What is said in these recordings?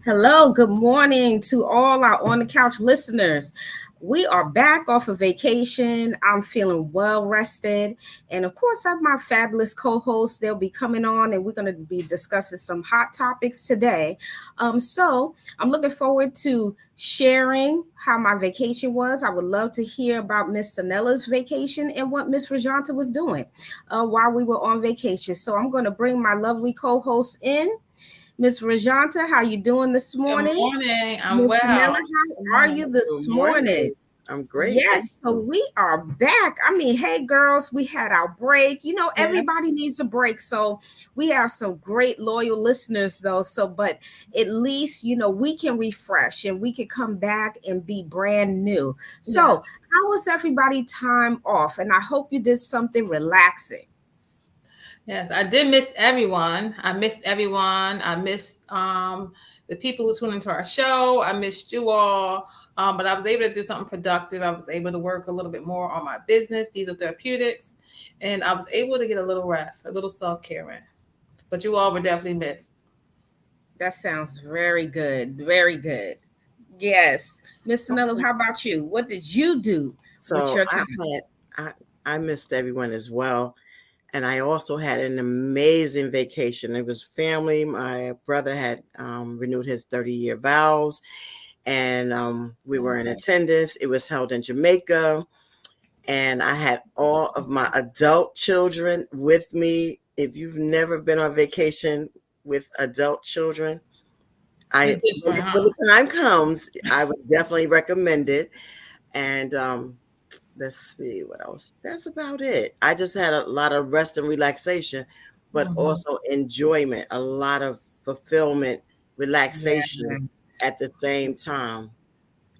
Hello, good morning to all our On the Couch listeners. We are back off of vacation. I'm feeling well rested. And of course, I have my fabulous co hosts. They'll be coming on and we're going to be discussing some hot topics today. So I'm looking forward to sharing how my vacation was. I would love to hear about Miss Sanella's vacation and what Miss Rajanta was doing while we were on vacation. So I'm going to bring my lovely co hosts in. Miss Rajanta, how you doing this morning? Good morning. I'm Miss well. Nella, how are you this morning? I'm great. Yes, so we are back. I mean, hey girls, we had our break. You know, everybody needs a break. So we have some great loyal listeners though. So, but at least, you know, we can refresh and we can come back and be brand new. So how was everybody time off? And I hope you did something relaxing. Yes, I did miss everyone. I missed the people who tuned into our show. I missed you all. But I was able to do something productive. I was able to work a little bit more on my business, Diesel Therapeutics, and I was able to get a little rest, a little self-care in. But you all were definitely missed. That sounds very good. Very good. Yes. Miss Anello, how about you? What did you do with your time? I missed everyone as well. And I also had an amazing vacation. It was family. My brother had renewed his 30-year vows, and we were in attendance. It was held in Jamaica, and I had all of my adult children with me. If you've never been on vacation with adult children, when the time comes, I would definitely recommend it. And let's see what else. That's about it. I just had a lot of rest and relaxation, but also enjoyment, a lot of fulfillment, relaxation at the same time.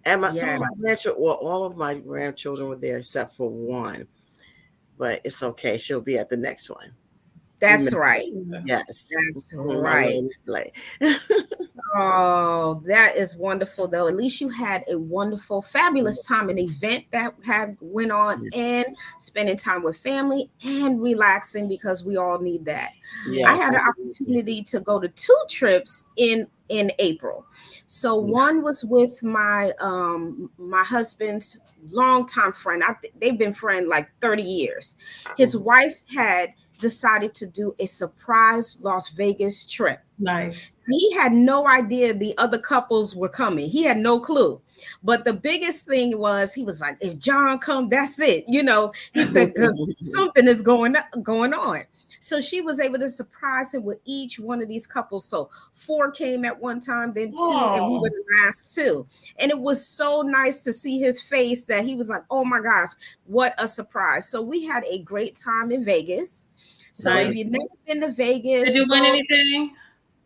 And some of my grandchildren, well, all of my grandchildren were there except for one, but it's okay. She'll be at the next one. That's right. Yes. That's right. Oh, that is wonderful though. At least you had a wonderful, fabulous time, an event that had went on and spending time with family and relaxing because we all need that. Yes, I had an opportunity to go to 2 trips in April. So one was with my my husband's longtime friend. They've been friends like 30 years. His wife had decided to do a surprise Las Vegas trip. Nice. He had no idea the other couples were coming. He had no clue. But the biggest thing was he was like, if John come, that's it. You know, he said, because something is going on. So she was able to surprise him with each one of these couples. So 4 came at one time, then 2, and we were the last 2. And it was so nice to see his face that he was like, oh my gosh, what a surprise. So we had a great time in Vegas. So if you've never been to Vegas. Did you win anything?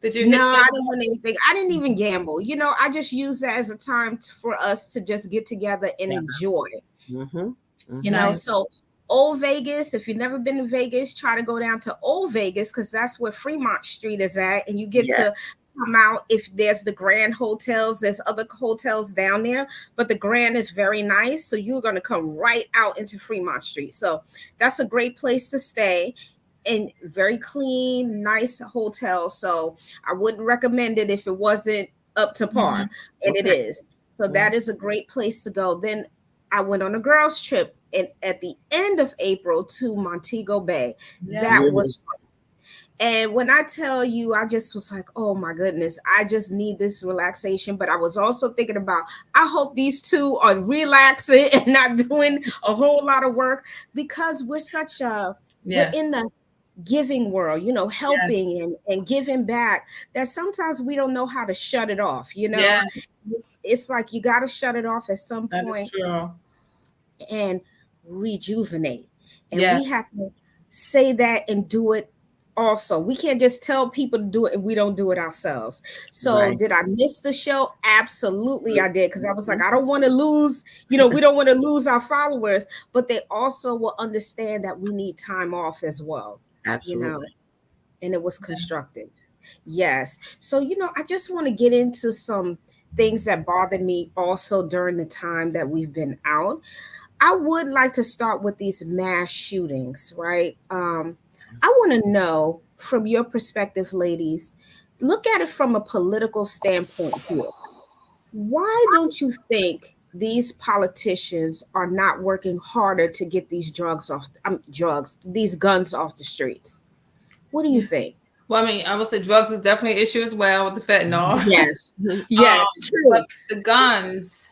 Did you? No, I didn't win anything. I didn't even gamble. You know, I just use that as a time for us to just get together and enjoy. You know, so Old Vegas, if you've never been to Vegas, try to go down to Old Vegas because that's where Fremont Street is at. And you get to come out if there's the Grand Hotels. There's other hotels down there, but the Grand is very nice. So you're going to come right out into Fremont Street. So that's a great place to stay. And very clean, nice hotel. So I wouldn't recommend it if it wasn't up to par. And it is. So that is a great place to go. Then I went on a girls' trip at the end of April to Montego Bay. That was fun. And when I tell you, I just was like, oh my goodness, I just need this relaxation. But I was also thinking about, I hope these 2 are relaxing and not doing a whole lot of work because we're such a, we're in the giving world, you know, helping and giving back, that sometimes we don't know how to shut it off, you know. It's like you got to shut it off at some point and rejuvenate. And we have to say that and do it also. We can't just tell people to do it and we don't do it ourselves. So did I miss the show? Absolutely I did, because I was like, I don't want to lose, you know, we don't want to lose our followers, but they also will understand that we need time off as well. Absolutely. You know, and it was constructive. Yes. So, you know, I just want to get into some things that bothered me also during the time that we've been out. I would like to start with these mass shootings, right? I want to know from your perspective, ladies, look at it from a political standpoint here. Why don't you think these politicians are not working harder to get these these guns off the streets? What do you think? Well, I mean, I would say drugs is definitely an issue as well with the fentanyl. Yes, yes, true. But the guns,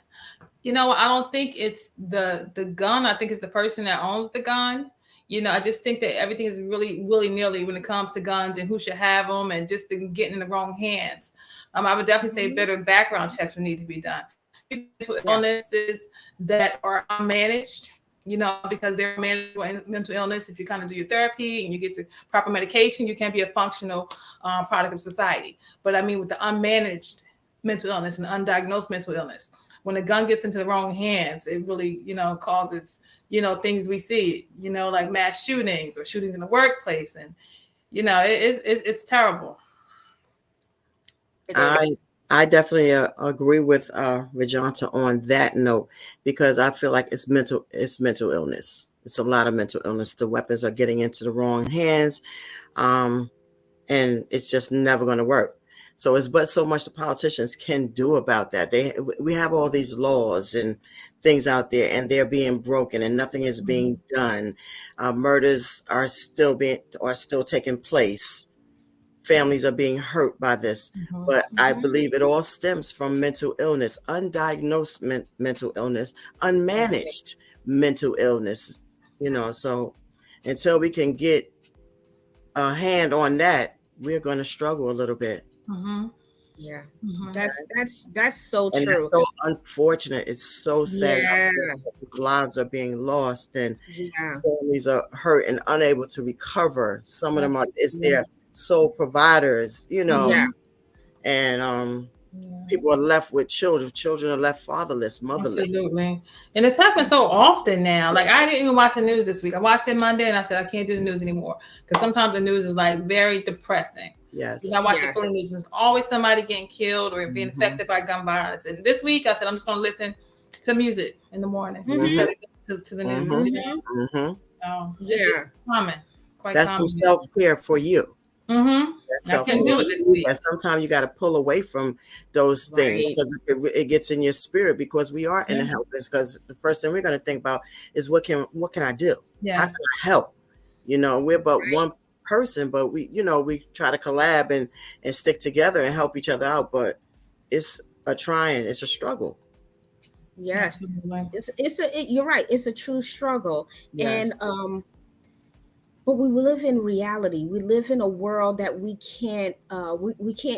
I don't think it's the gun. I think it's the person that owns the gun. I just think that everything is really willy-nilly when it comes to guns and who should have them and just getting in the wrong hands. I would definitely say better background checks would need to be done. Mental illnesses that are unmanaged, because they're mental illness. If you kind of do your therapy and you get to proper medication, you can be a functional product of society. But I mean, with the unmanaged mental illness and undiagnosed mental illness, when a gun gets into the wrong hands, it really, causes, things we see, like mass shootings or shootings in the workplace. And, it's terrible. I definitely agree with Rajanta on that note, because I feel like it's mental illness. It's a lot of mental illness. The weapons are getting into the wrong hands, and it's just never going to work. So it's but so much the politicians can do about that. We have all these laws and things out there, and they're being broken, and nothing is being done. Murders are still taking place. Families are being hurt by this, but I believe it all stems from mental illness, undiagnosed mental illness, unmanaged mental illness. So until we can get a hand on that, we're going to struggle a little bit. Yeah, that's so true. It's so unfortunate. It's so sad. Lives are being lost, and families are hurt and unable to recover. Some of them it's their sole providers, and people are left with children. Children are left fatherless, motherless. Absolutely. And it's happening so often now. Like, I didn't even watch the news this week. I watched it Monday and I said I can't do the news anymore, because sometimes the news is like very depressing. Yes. I watch the full news. There's always somebody getting killed or being affected by gun violence. And this week I said I'm just going to listen to music in the morning instead of to the news. It's just common. That's some self-care for you. I can do it this week. Sometimes you got to pull away from those things, because it gets in your spirit, because we are in a helpless. Because the first thing we're going to think about is what can I do? How can I help? We're but one person, but we try to collab and stick together and help each other out. But it's a struggle. Yes, you're right. It's a true struggle, and but we live in reality. We live in a world that we can't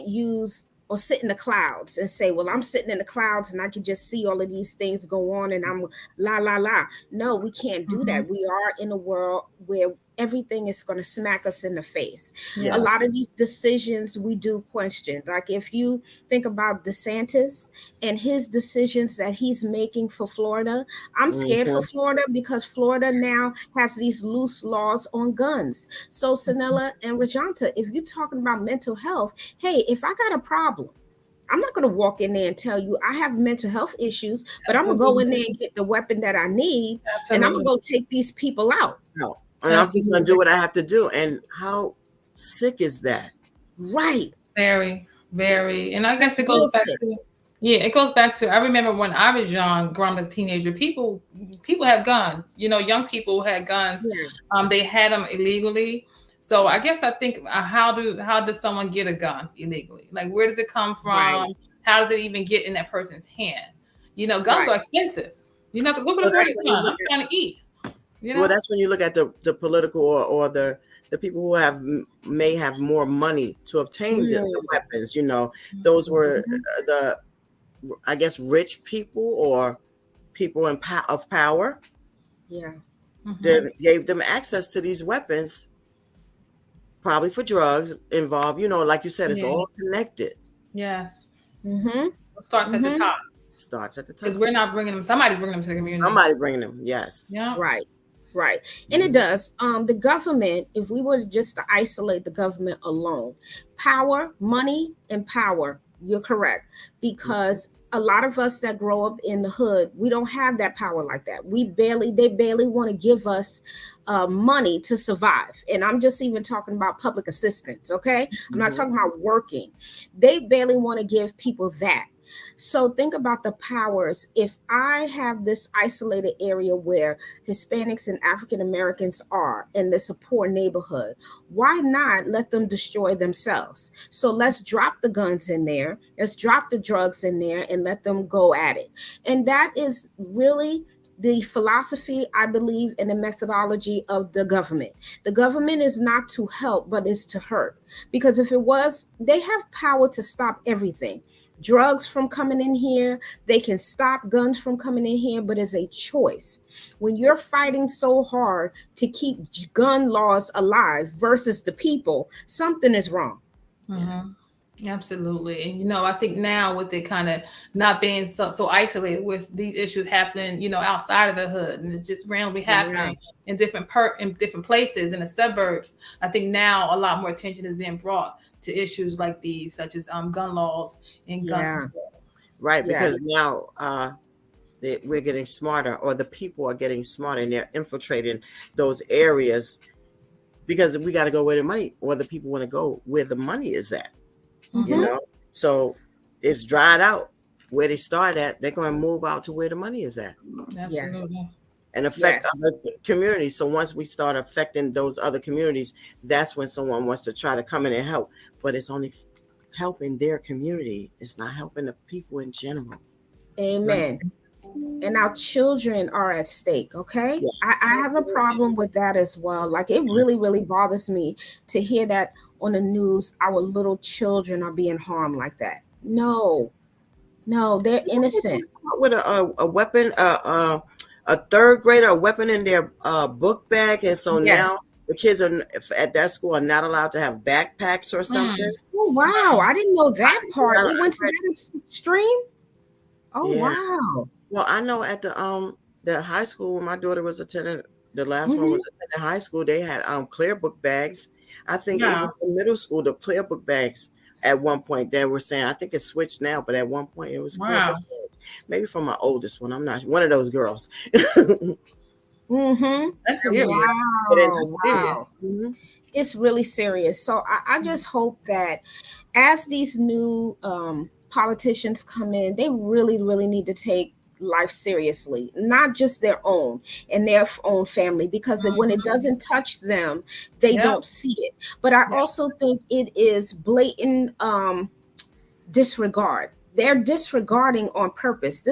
use or sit in the clouds and say, well, I'm sitting in the clouds and I can just see all of these things go on and I'm la, la, la. No, we can't do that. We are in a world where everything is going to smack us in the face. A lot of these decisions we do question. Like, if you think about DeSantis and his decisions that he's making for Florida, I'm scared for Florida, because Florida now has these loose laws on guns. So Sanella and Rajanta, if you're talking about mental health, hey, if I got a problem, I'm not going to walk in there and tell you I have mental health issues, but I'm going to go in there and get the weapon that I need, and I'm going to go take these people out. No. And I'm just going to do what I have to do. And how sick is that? Right. Very, very. And I guess it goes back to, it goes back to, I remember when I was young, growing up as a teenager, people have guns. Young people had guns. They had them illegally. So I guess I think, how does someone get a gun illegally? Like, where does it come from? Right. How does it even get in that person's hand? Guns are expensive. Because look at the gun. I'm trying to eat. Well, that's when you look at the political or the people who may have more money to obtain the weapons. Those were the, I guess, rich people or people of power. That gave them access to these weapons, probably for drugs involved. Like you said, it's all connected. Yes. It starts at the top. Because we're not bringing them. Somebody's bringing them to the community. Somebody bringing them. Yes. Yeah. Right. And it does. The government, if we were just to isolate the government alone, power, money, and power You're correct. Because a lot of us that grow up in the hood, we don't have that power like that. They barely want to give us money to survive. And I'm just even talking about public assistance. Okay. I'm not talking about working. They barely want to give people that. So think about the powers. If I have this isolated area where Hispanics and African Americans are, and it's a poor neighborhood, why not let them destroy themselves? So let's drop the guns in there, let's drop the drugs in there, and let them go at it. And that is really the philosophy, I believe, in the methodology of the government. The government is not to help, but is to hurt. Because if it was, they have power to stop everything. Drugs from coming in here, they can stop guns from coming in here, but it's a choice. When you're fighting so hard to keep gun laws alive versus the people, something is wrong. Yes. Absolutely. And I think now with it kind of not being so isolated with these issues happening, outside of the hood, and it's just randomly happening in different places in the suburbs, I think now a lot more attention is being brought to issues like these, such as gun laws and gun control. Right, because now we're getting smarter, or the people are getting smarter, and they're infiltrating those areas, because we got to go where the people want to go, where the money is at. So it's dried out where they start at. They're going to move out to where the money is at. Absolutely. And affect other communities. So once we start affecting those other communities, that's when someone wants to try to come in and help. But it's only helping their community. It's not helping the people in general. Amen. And our children are at stake. Okay. Yes. I have a problem with that as well. Like, it really, really bothers me to hear that on the news, our little children are being harmed like that. No, they're innocent. With a weapon, a third grader, a weapon in their book bag. And so now the kids are at that school are not allowed to have backpacks or something. Oh, wow. I didn't know that part. It went to that extreme. Oh, wow. Well, I know at the high school where my daughter was attending, the last one was attending high school, they had clear book bags. I think even in middle school, the clear book bags at one point they were saying, I think it's switched now, but at one point it was clear book bags. Maybe for my oldest one, I'm not one of those girls. That's serious. Wow. It's really serious. So I just hope that as these new politicians come in, they really, really need to take life seriously, not just their own and their own family, because when it doesn't touch them, they don't see it. But I also think it is blatant disregard. They're disregarding on purpose.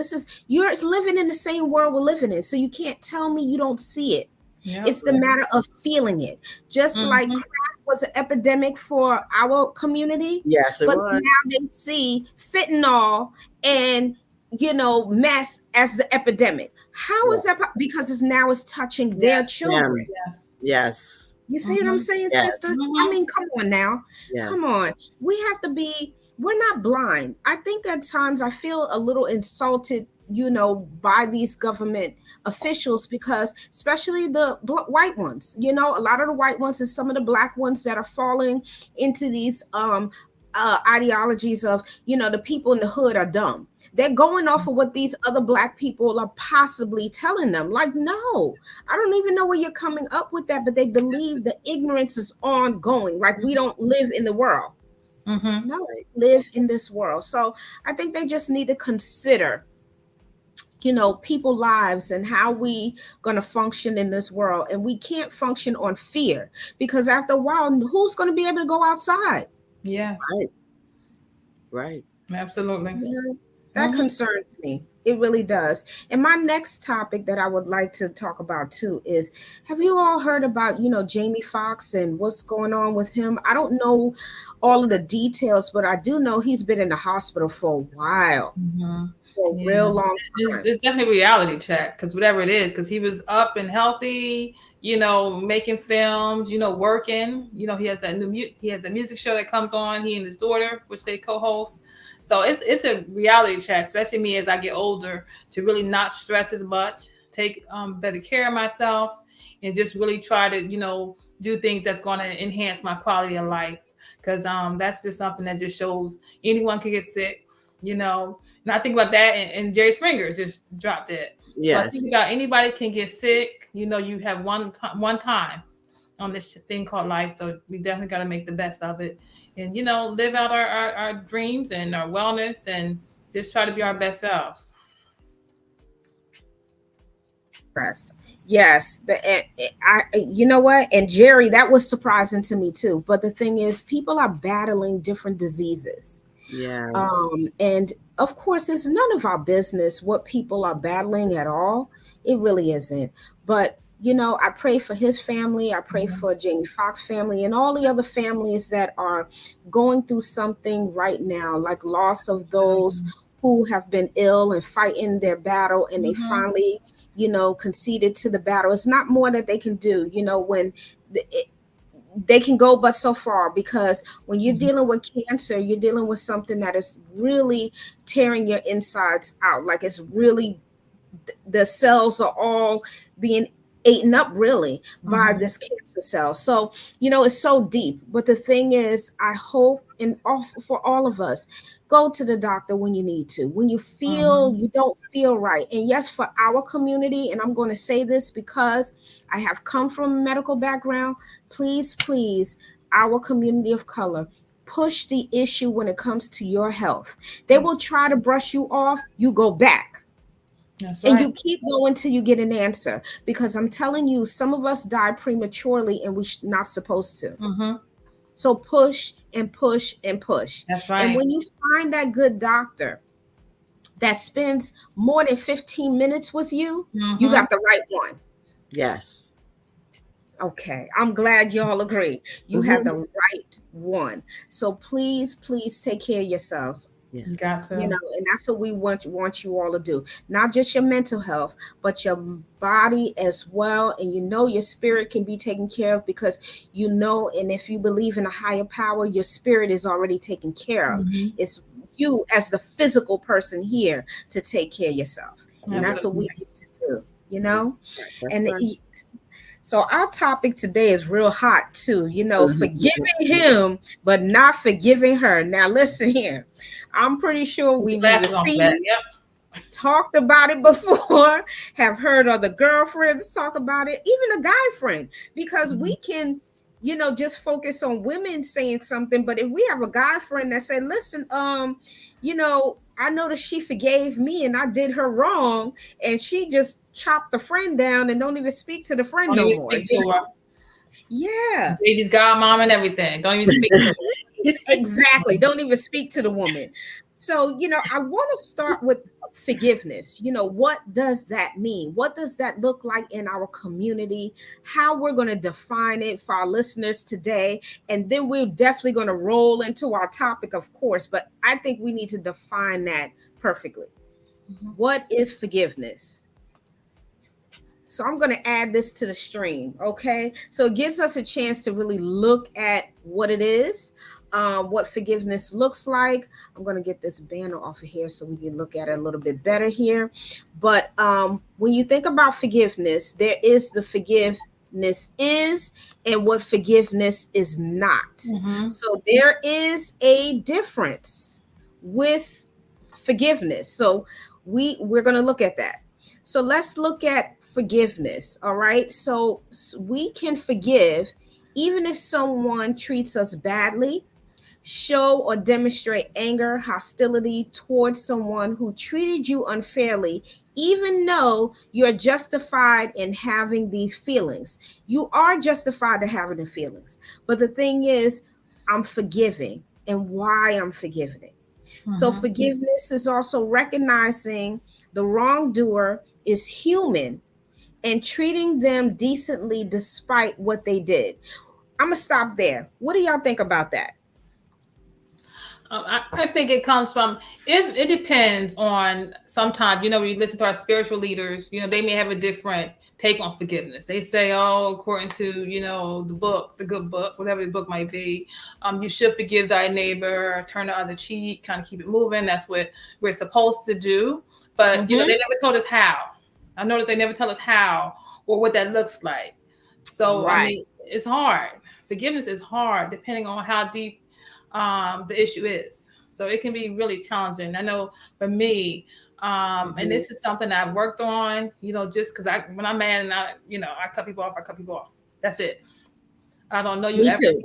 You're living in the same world we're living in, so you can't tell me you don't see it. It's the matter of feeling it. Just like crack was an epidemic for our community. Yes, but now they see fentanyl and meth as the epidemic. How is that? Because it's touching their children. Yes. You see what I'm saying, sisters? I mean, come on now. Come on. We're not blind. I think at times I feel a little insulted, by these government officials, because especially the white ones, a lot of the white ones and some of the black ones that are falling into these ideologies of, the people in the hood are dumb. They're going off of what these other black people are possibly telling them. Like, no, I don't even know where you're coming up with that, but they believe the ignorance is ongoing. Like, we don't live in the world. No, we live in this world. So I think they just need to consider, people's lives and how we going to function in this world. And we can't function on fear, because after a while, who's going to be able to go outside? Yes. Right. Absolutely. That concerns me. It really does. And my next topic that I would like to talk about too is, have you all heard about, Jamie Foxx and what's going on with him? I don't know all of the details, but I do know he's been in the hospital for a while. For a real long time. It's definitely a reality check, because whatever it is, because he was up and healthy, making films, working. He has the music show that comes on, he and his daughter, which they co-host. So it's a reality check, especially me as I get older, to really not stress as much, take better care of myself, and just really try to, do things that's going to enhance my quality of life. because that's just something that just shows anyone can get sick, you know. And I think about that, and Jerry Springer just dropped it. Yes. So I think about anybody can get sick. You know, you have one time on this thing called life, so we definitely got to make the best of it, and you know, live out our dreams and our wellness, and just try to be our best selves. Yes, you know what? And Jerry, that was surprising to me too. But the thing is, people are battling different diseases. Yes. And of course, it's none of our business what people are battling at all. It really isn't. But you know, I pray for his family. I pray for Jamie Foxx family and all the other families that are going through something right now, like loss of those who have been ill and fighting their battle, and they finally, you know, conceded to the battle. It's not more that they can do, you know, when they can go but so far, because when you're dealing with cancer, you're dealing with something that is really tearing your insides out. Like it's really, the cells are all being eaten up really by this cancer cell. So, you know, it's so deep. But the thing is, I hope, and for all of us, go to the doctor when you need to, when you feel you don't feel right. And yes, for our community, and I'm going to say this because I have come from a medical background, please, our community of color, push the issue when it comes to your health. They will try to brush you off, you go back. That's right. And you keep going till you get an answer, because I'm telling you, some of us die prematurely and we're not supposed to. So push and push and push. That's right. And when you find that good doctor that spends more than 15 minutes with you, you got the right one. Yes. Okay. I'm glad y'all agree. You have the right one. So please take care of yourselves. Yeah. You got to. You know, and that's what we want you all to do. Not just your mental health, but your body as well. And you know, your spirit can be taken care of, because you know, and if you believe in a higher power, your spirit is already taken care of. It's you as the physical person here to take care of yourself. And that's what we need to do, you know? So our topic today is real hot too, you know, forgiving him, but not forgiving her. Now, listen here. I'm pretty sure we've seen, talked about it before, have heard other girlfriends talk about it, even a guy friend, because we can, you know, just focus on women saying something. But if we have a guy friend that said, listen, you know, I noticed she forgave me and I did her wrong, and she just chopped the friend down and don't even speak to the friend no more. Yeah. Baby's godmom and everything. Don't even speak to her. Exactly. Don't even speak to the woman. So, you know, I want to start with forgiveness. You know, what does that mean? What does that look like in our community? How we're going to define it for our listeners today. And then we're definitely going to roll into our topic, of course, but I think we need to define that perfectly. What is forgiveness? So I'm going to add this to the stream. Okay. So it gives us a chance to really look at what it is, what forgiveness looks like. I'm going to get this banner off of here so we can look at it a little bit better here. But when you think about forgiveness, there is the forgiveness is and what forgiveness is not. So there is a difference with forgiveness. So we're going to look at that. So let's look at forgiveness. All right. So we can forgive even if someone treats us badly, show or demonstrate anger, hostility towards someone who treated you unfairly, even though you're justified in having these feelings. You are justified in having the feelings. But the thing is, I'm forgiving, and why I'm forgiving. So forgiveness is also recognizing the wrongdoer is human and treating them decently despite what they did. I'm going to stop there. What do y'all think about that? I think it comes from, it depends on, sometimes, you know, when you listen to our spiritual leaders, you know, they may have a different take on forgiveness. They say, oh, according to, you know, the book, the good book, whatever the book might be, you should forgive thy neighbor, turn the other cheek, kind of keep it moving. That's what we're supposed to do. But, you know, they never told us how. I noticed they never tell us how or what that looks like. So, I mean, it's hard. Forgiveness is hard depending on how deep the issue is. So it can be really challenging. I know for me, and this is something I've worked on, just because when I'm mad and I cut people off, That's it. I don't know you Me ever. too.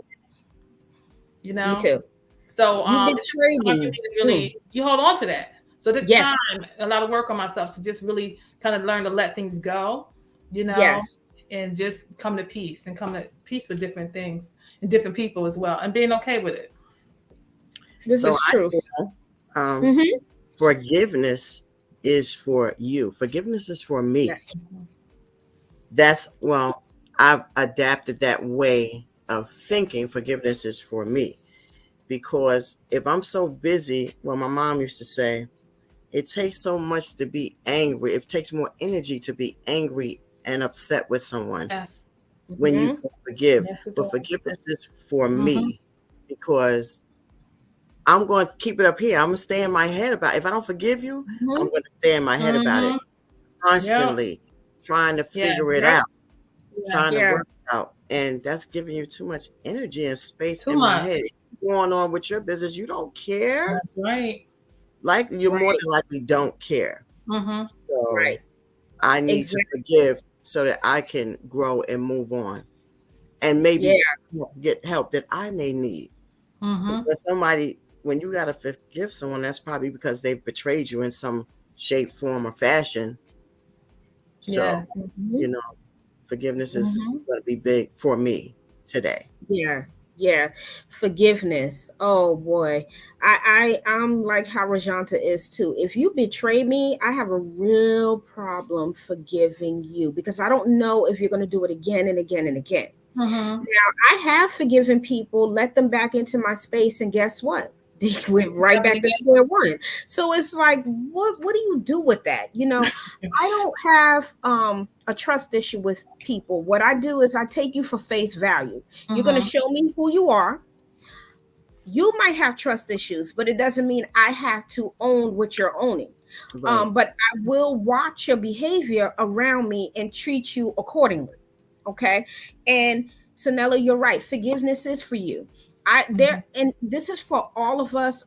Me too. So you betrayed me. You hold on to that. So the time, a lot of work on myself to just really kind of learn to let things go, and just come to peace with different things and different people as well, and being okay with it. This is true. Forgiveness is for you. Forgiveness is for me. Yes. I've adapted that way of thinking. Forgiveness is for me. Because if I'm so busy, my mom used to say, it takes so much to be angry. It takes more energy to be angry and upset with someone when you forgive. But forgiveness is for me, because I'm going to keep it up here. I'm going to stay in my head about it. If I don't forgive you, I'm going to stay in my head about it constantly, trying to figure it out, trying to work it out. And that's giving you too much energy and space in my head. Going on with your business, you don't care. That's right. Like you're more than likely don't care. So I need to forgive so that I can grow and move on, and maybe get help that I may need. Because when you got to forgive someone, that's probably because they've betrayed you in some shape, form, or fashion. So forgiveness is going to be big for me today. Yeah. Forgiveness. Oh boy. I'm like how Rajanta is too. If you betray me, I have a real problem forgiving you, because I don't know if you're going to do it again and again and again. Now, I have forgiven people, let them back into my space, and guess what? They went right back to square one. So it's like, what do you do with that? I don't have a trust issue with people. What I do is I take you for face value. You're going to show me who you are. You might have trust issues, but it doesn't mean I have to own what you're owning. But I will watch your behavior around me and treat you accordingly. Okay. And Sanella, you're right. Forgiveness is for you. And this is for all of us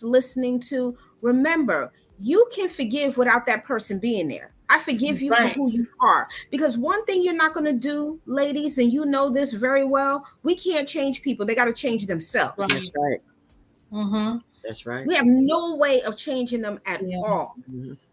listening to. Remember, you can forgive without that person being there. I forgive you for who you are. Because one thing you're not going to do, ladies, and you know this very well, we can't change people. They got to change themselves. That's right. That's right. We have no way of changing them at all.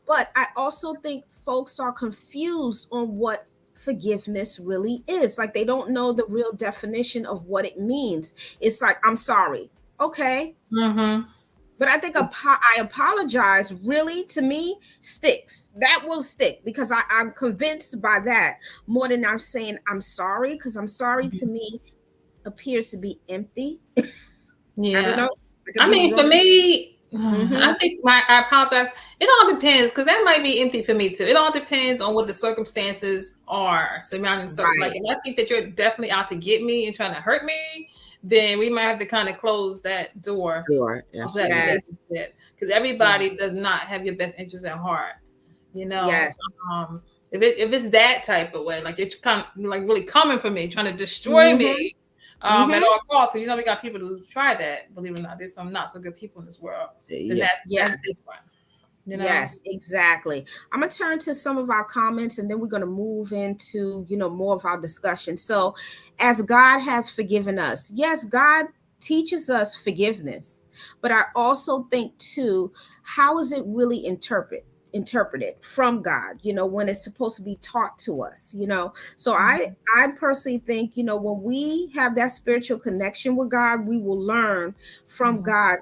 But I also think folks are confused on what forgiveness really is. Like, they don't know the real definition of what it means. It's like, I'm sorry. Okay. But I think I apologize really, to me, sticks. That will stick, because I'm convinced by that more than I'm saying I'm sorry, because I'm sorry to me appears to be empty. I don't know. I mean, for me, I think I apologize. It all depends, because that might be empty for me too. It all depends on what the circumstances are surrounding something. Like, if I think that you're definitely out to get me and trying to hurt me, then we might have to kind of close that door. Because everybody does not have your best interest at heart. If it's that type of way, like you're kind of like really coming for me, trying to destroy me. At all costs. So we got people who try that. Believe it or not, there's some not so good people in this world. That's different. Yes, exactly. I'm gonna turn to some of our comments, and then we're gonna move into more of our discussion. So, as God has forgiven us, yes, God teaches us forgiveness, but I also think too, how is it really interpreted from God, when it's supposed to be taught to us, so I personally think, when we have that spiritual connection with God, we will learn from God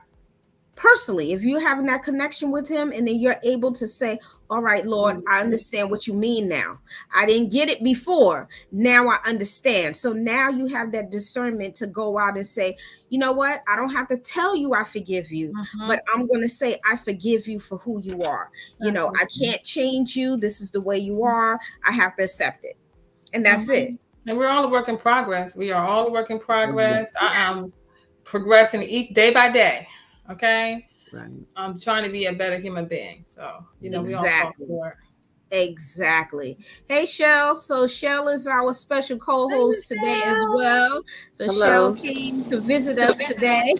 personally. If you're having that connection with him, and then you're able to say, all right, Lord, I understand what you mean now. I didn't get it before. Now I understand. So now you have that discernment to go out and say, you know what? I don't have to tell you I forgive you, but I'm going to say I forgive you for who you are. I can't change you. This is the way you are. I have to accept it. And that's it. And we're all a work in progress. We are all a work in progress. I'm progressing each day by day. Okay. Right. I'm trying to be a better human being. So, we all talk for it. Exactly. Hey, Shell. So Shell is our special co-host today as well. So Hello. Shell came to visit us today.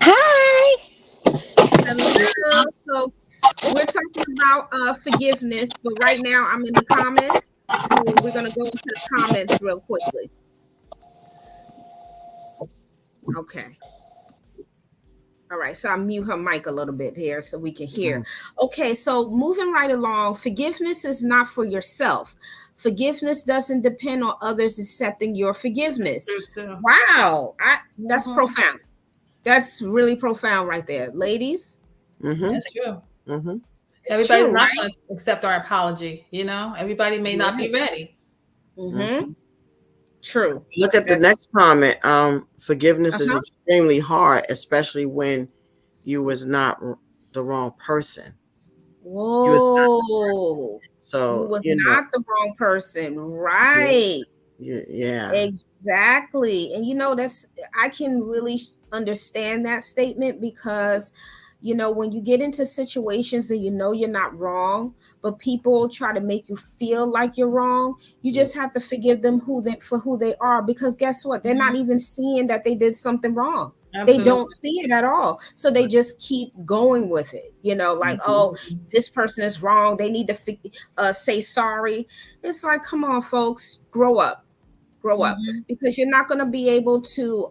Hi. Hello. So we're talking about forgiveness, but right now I'm in the comments. So we're gonna go into the comments real quickly. Okay. All right, so I'll mute her mic a little bit here so we can hear. Okay, so moving right along, forgiveness is not for yourself. Forgiveness doesn't depend on others accepting your forgiveness. Wow, that's profound. That's really profound right there, ladies. That's true. Everybody's not going to accept our apology. Everybody may not be ready. True. Look at the next comment. Forgiveness is extremely hard, especially when you was not the wrong person. Whoa. So you was not the wrong person, right? Yeah. Exactly. And I can really understand that statement because when you get into situations and you're not wrong, but people try to make you feel like you're wrong, you just have to forgive them for who they are, because guess what? They're not even seeing that they did something wrong. Absolutely. They don't see it at all. So they just keep going with it, oh, this person is wrong. They need to say sorry. It's like, come on, folks, grow up, because you're not going to be able to,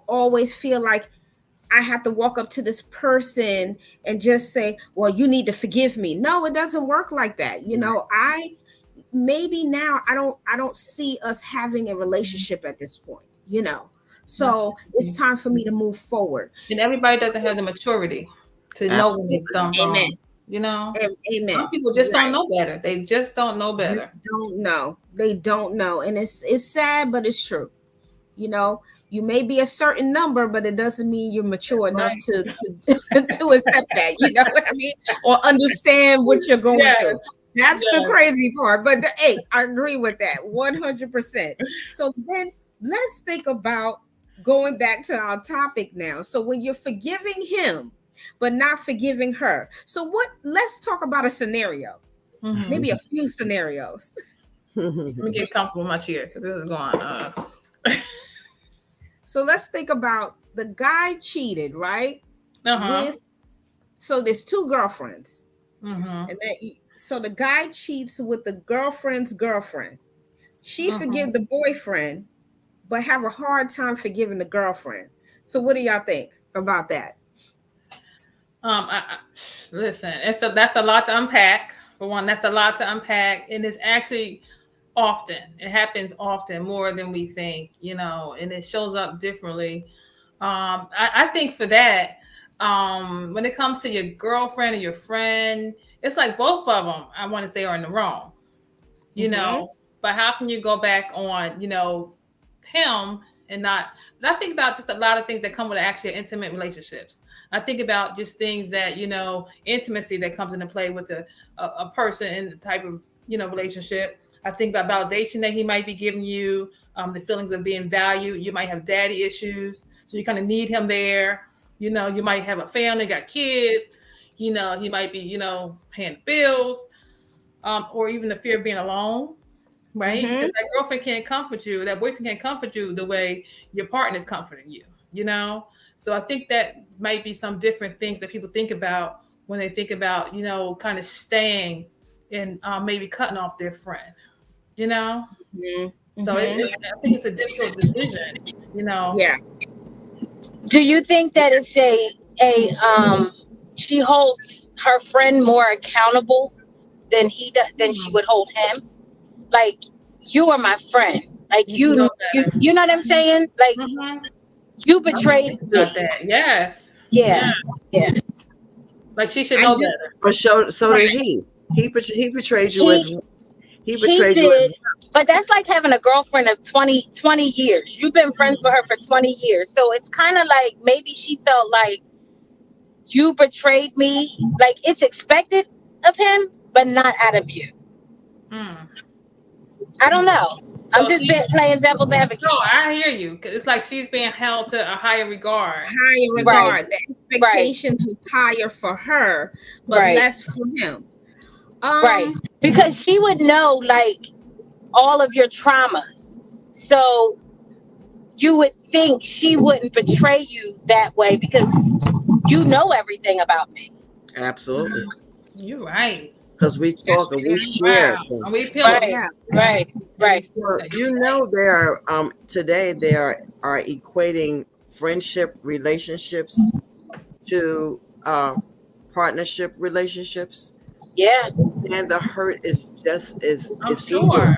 always feel like I have to walk up to this person and just say, well, you need to forgive me. No, it doesn't work like that. Maybe now I don't see us having a relationship at this point, so it's time for me to move forward. And everybody doesn't have the maturity to know when they've done wrong. Amen. Some people just don't know better. They just don't know better. They don't know. And it's sad, but it's true. You may be a certain number, but it doesn't mean you're mature enough to accept that, you know what I mean? Or understand what you're going through. That's the crazy part. But hey, I agree with that 100%. So then let's think about going back to our topic now. So when you're forgiving him, but not forgiving her. So let's talk about a scenario. Maybe a few scenarios. Let me get comfortable in my chair because this is going So let's think about the guy cheated, right? So there's two girlfriends. And so the guy cheats with the girlfriend's girlfriend. She forgive the boyfriend, but have a hard time forgiving the girlfriend. So what do y'all think about that? Listen, that's a lot to unpack. For one, that's a lot to unpack, and it's actually often. It happens often, more than we think, and it shows up differently. I think for that, when it comes to your girlfriend or your friend, it's like both of them, I want to say, are in the wrong, but how can you go back on, him and not? But I think about just a lot of things that come with actually intimate relationships. I think about just things that, intimacy that comes into play with a person in the type of, relationship. I think about validation that he might be giving you, the feelings of being valued. You might have daddy issues, so you kind of need him there. You might have a family, got kids. He might be, paying bills, or even the fear of being alone, right? Because that girlfriend can't comfort you, that boyfriend can't comfort you the way your partner's comforting you, So I think that might be some different things that people think about when they think about, kind of staying and maybe cutting off their friend, So I think it's a difficult decision, Yeah. Do you think that it's she holds her friend more accountable than she would hold him? Like, you are my friend. Like, you know what I'm saying? Like, you betrayed me. That. Yes. Yeah. Like, she should know better. But so did he. He betrayed you as well. He betrayed you as well. But that's like having a girlfriend of 20 years. You've been friends with her for 20 years. So it's kind of like maybe she felt like you betrayed me. Like, it's expected of him, but not out of you. I don't know. So I'm just playing devil's advocate. No, I hear you. Because it's like she's being held to a higher regard. Right. The expectations is higher for her, but less for him. Right. Because she would know, like, all of your traumas. So you would think she wouldn't betray you that way because you know everything about me. Absolutely. You're right. Because we talk and we share. Wow. And we feel Right. Well, you know, there are today there are equating friendship relationships to partnership relationships. Yeah. And the hurt is just is I'm is sure. equal.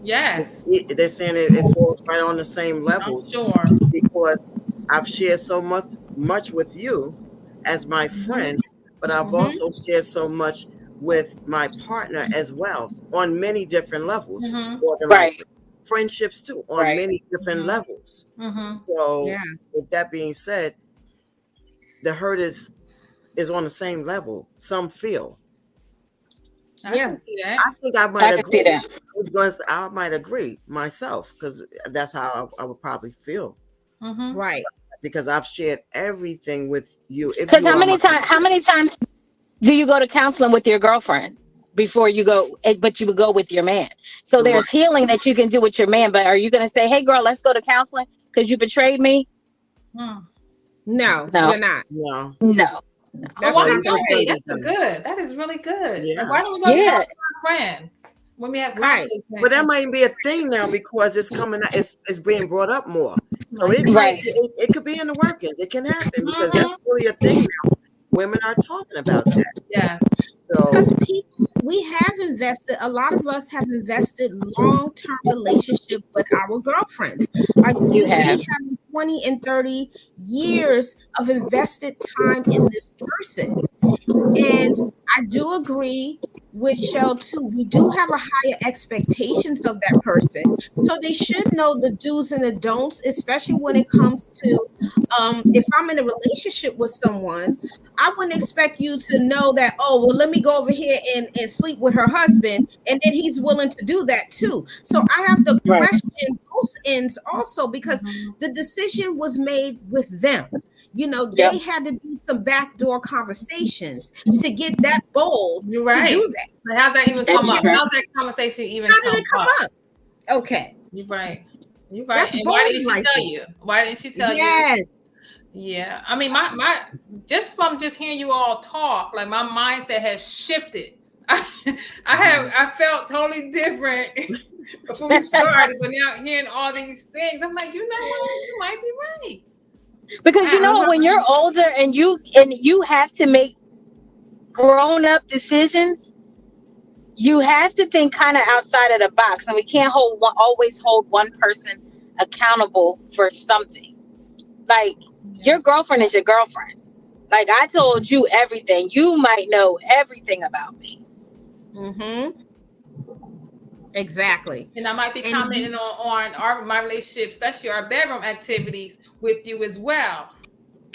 Yes. They're saying it falls right on the same level. I'm sure. Because I've shared so much with you as my friend, but I've also shared so much with my partner as well on many different levels. More than likely. Friendships too on many different levels. So with that being said, the hurt is on the same level. Some feel. I can see that. I think I might agree. I might agree myself because that's how I would probably feel. Right. Because I've shared everything with you. Because how many times do you go to counseling with your girlfriend before you go, but you would go with your man? So there's healing that you can do with your man, but are you going to say, hey girl, let's go to counseling because you betrayed me? No, you're not. No. But why not go say that's good? That is really good. Yeah. Like, why don't we go to counseling with our friends when we have conflicts? But that might be a thing now because it's coming out, it's being brought up more. So it could be in the workings. It can happen because that's really a thing now. Women are talking about that. Yes. So because we have invested, a lot of us have invested long-term relationship with our girlfriends. Like we have 20 and 30 years of invested time in this person. And I do agree with Shell too. We do have a higher expectations of that person. So they should know the do's and the don'ts, especially when it comes to if I'm in a relationship with someone, I wouldn't expect you to know that, oh, well, let me go over here and sleep with her husband. And then he's willing to do that too. So I have to question both ends also because the decision was made with them. You know, they had to do some backdoor conversations to get that bold to do that. But how's that even come up? How's that conversation even How did it come up? Okay. You're right. And why didn't she tell you? Why didn't she tell you? Yes. Yeah. I mean, my just from just hearing you all talk, like my mindset has shifted. I felt totally different before we started, but now hearing all these things, I'm like, you know what? You might be right. Because you know when you're older and you have to make grown-up decisions, you have to think kind of outside of the box, and we can't always hold one person accountable for something. Like your girlfriend is your girlfriend. Like I told you everything. You might know everything about me. Exactly. And I might be commenting on my relationship, especially our bedroom activities with you as well.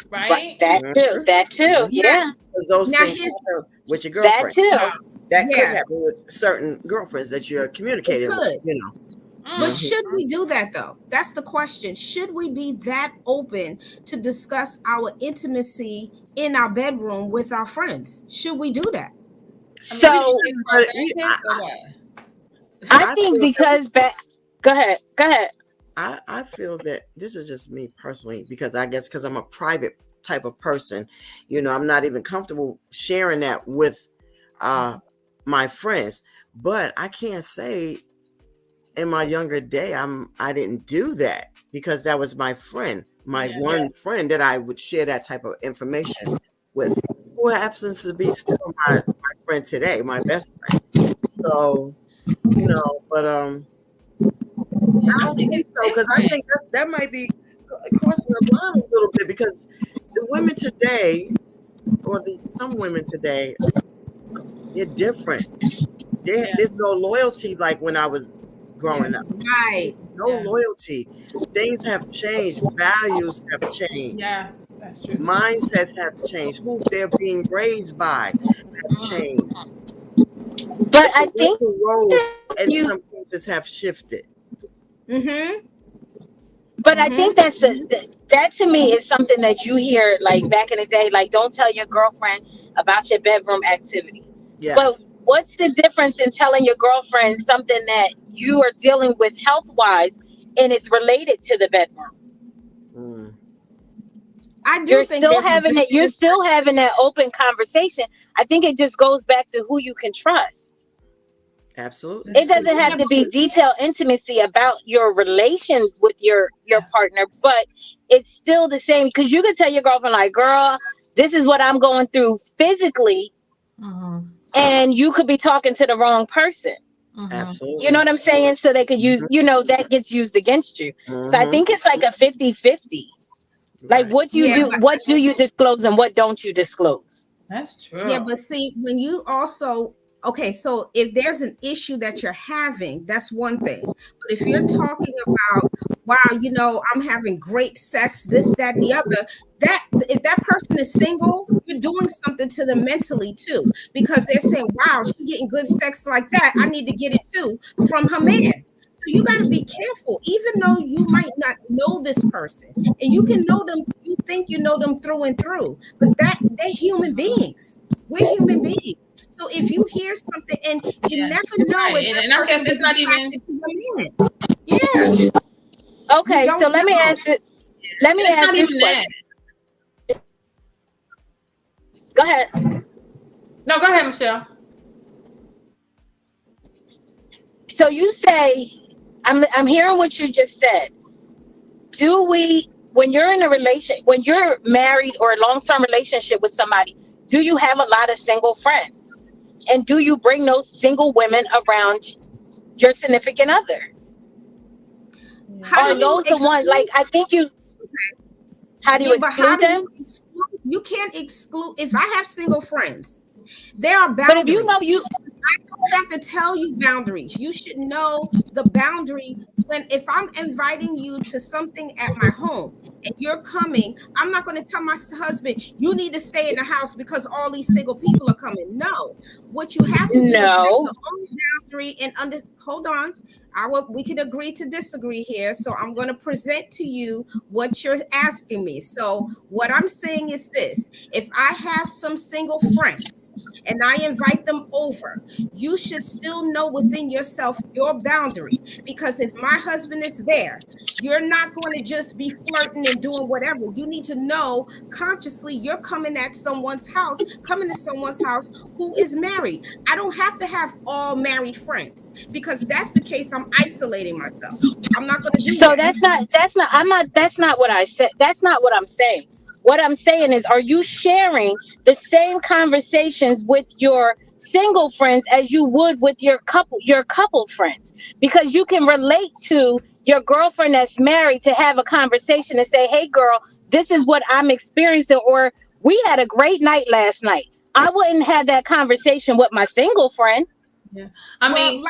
Right? That too. Yeah. Those things happen with your girlfriend. That too. That could happen with certain girlfriends that you're communicating with, you know. But should we do that though? That's the question. Should we be that open to discuss our intimacy in our bedroom with our friends? Should we do that? I think because go ahead. I feel that this is just me personally, because I guess because I'm a private type of person, you know, I'm not even comfortable sharing that with my friends. But I can't say in my younger day I didn't do that because that was my friend, one friend that I would share that type of information with, who happens to be still my friend today, my best friend. So, you know, but I don't think so, because I think that might be crossing the line a little bit, because the women today, or some women today, they're different. There's no loyalty like when I was growing up. Right. No loyalty. Things have changed. Values have changed. Yes, that's true. Mindsets have changed. Who they're being raised by have changed. But I think the roles in some cases have shifted. But I think that to me is something that you hear like back in the day, like don't tell your girlfriend about your bedroom activity. Yes. But what's the difference in telling your girlfriend something that you are dealing with health-wise and it's related to the bedroom? I do You're think still having it. You're still having that open conversation. I think it just goes back to who you can trust. Absolutely. It doesn't have to be detailed intimacy about your relations with your partner, but it's still the same, because you can tell your girlfriend, like, girl, this is what I'm going through physically, and you could be talking to the wrong person. Absolutely. You know what I'm saying? So they could use, that gets used against you. So I think it's like a 50-50. Like, what do you do? What do you disclose and what don't you disclose? That's true. Yeah, but see, when you also, okay, so if there's an issue that you're having, that's one thing. But if you're talking about, wow, I'm having great sex, this, that, and the other, that if that person is single, you're doing something to them mentally too, because they're saying, wow, she's getting good sex like that, I need to get it too from her man. So you got to be careful, even though you might not know this person, and you can know them, you think you know them through and through, but they're human beings. We're human beings. So if you hear something and you never know, and I guess it's not even. Yeah. Okay, so let me ask it. Let me ask this question. Go ahead. No, go ahead, Michelle. So you say, I'm hearing what you just said. Do we, when you're in a when you're married or a long-term relationship with somebody, do you have a lot of single friends? And do you bring those single women around your significant other? Are those the ones, like, I think you, how do you exclude them? You can't exclude. If I have single friends, there are boundaries. But if you know I don't have to tell you boundaries. You should know the boundary. If I'm inviting you to something at my home and you're coming, I'm not going to tell my husband, you need to stay in the house because all these single people are coming. No, what you have to do is set the own boundary and hold on. We can agree to disagree here. So I'm going to present to you what you're asking me. So what I'm saying is this: if I have some single friends and I invite them over, you should still know within yourself your boundary. Because if my husband is there, you're not going to just be flirting and doing whatever. You need to know consciously you're coming to someone's house who is married. I don't have to have all married friends, because that's the case. I'm isolating myself. I'm not going to do so that. That's not what I said. That's not what I'm saying. What I'm saying is, are you sharing the same conversations with your single friends as you would with your coupled friends? Because you can relate to your girlfriend that's married to have a conversation and say, hey girl, this is what I'm experiencing, or we had a great night last night. I wouldn't have that conversation with my single friend. Yeah, I mean,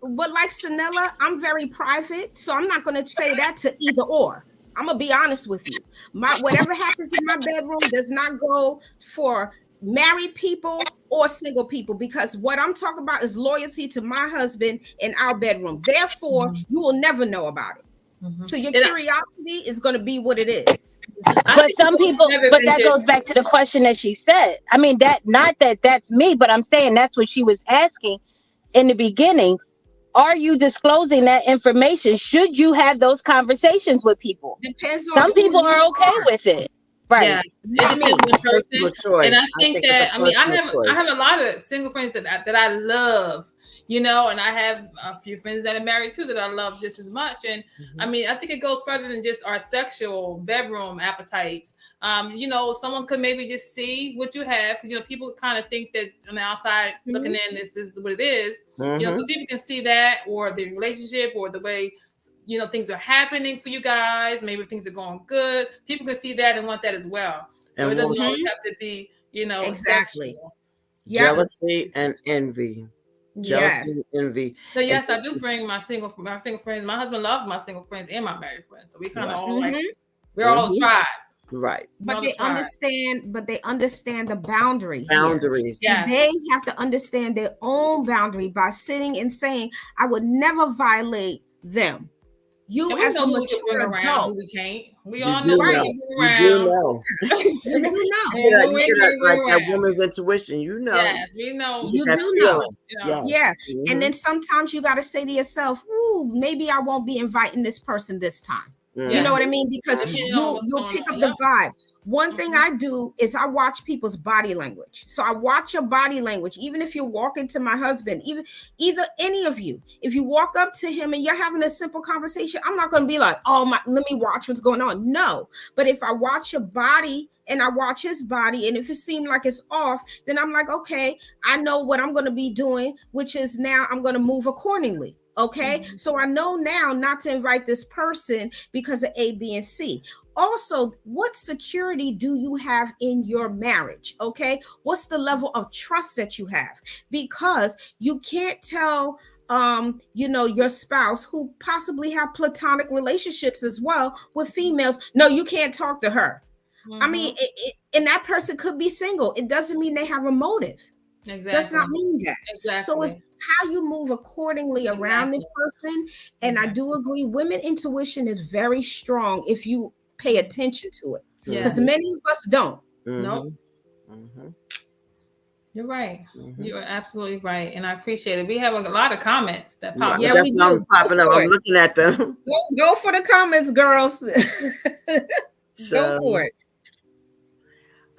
like Sanella, I'm very private, so I'm not going to say that to either or. I'm gonna be honest with you. Whatever happens in my bedroom does not go for married people or single people, because what I'm talking about is loyalty to my husband in our bedroom. Therefore, you will never know about it. So your curiosity is going to be what it is. But some people, but that goes back to the question that she said. I mean, that's me, but I'm saying that's what she was asking in the beginning. Are you disclosing that information? Should you have those conversations with people? Depends on some people are okay with it. Right. Yeah, it depends on the person. And I think that I have a lot of single friends that I love, and I have a few friends that are married too that I love just as much. And I mean, I think it goes further than just our sexual bedroom appetites. Someone could maybe just see what you have. People kind of think that on the outside looking in, this is what it is. So people can see that, or the relationship, or the way things are happening for you guys. Maybe things are going good. People can see that and want that as well. So it doesn't always have to be, exactly sexual. Jealousy and envy. Jealousy and envy. So yes, I do bring my single friends. My husband loves my single friends and my married friends. So we kind of all we're all tribe. Right. But they understand the boundary. Boundaries. Yeah. They have to understand their own boundary by sitting and saying, I would never violate them. You as a mature adult, we can't. We all know right. You do know. You know. Like that woman's intuition. Yes, we know. You do know. Yes. Yeah. And then sometimes you got to say to yourself, "Ooh, maybe I won't be inviting this person this time." You know what I mean? Because you'll pick up the vibe. One thing I do is I watch people's body language. So I watch your body language. Even if you're walking to my husband, either any of you, if you walk up to him and you're having a simple conversation, I'm not going to be like, oh my, let me watch what's going on. No. But if I watch your body and I watch his body, and if it seems like it's off, then I'm like, okay, I know what I'm going to be doing, which is now I'm going to move accordingly. Okay, so I know now not to invite this person because of A, B, and C. Also, what security do you have in your marriage? Okay, what's the level of trust that you have? Because you can't tell your spouse who possibly have platonic relationships as well with females, no, you can't talk to her. I mean, and that person could be single. It doesn't mean they have a motive. Exactly. Does not mean that. Exactly. So it's how you move accordingly around this person. And I do agree, women intuition is very strong if you pay attention to it. Because many of us don't. Nope. You're right. You're absolutely right. And I appreciate it. We have a lot of comments that pop up. Yeah, we do. I'm looking at them. Go for the comments, girls. Go for it.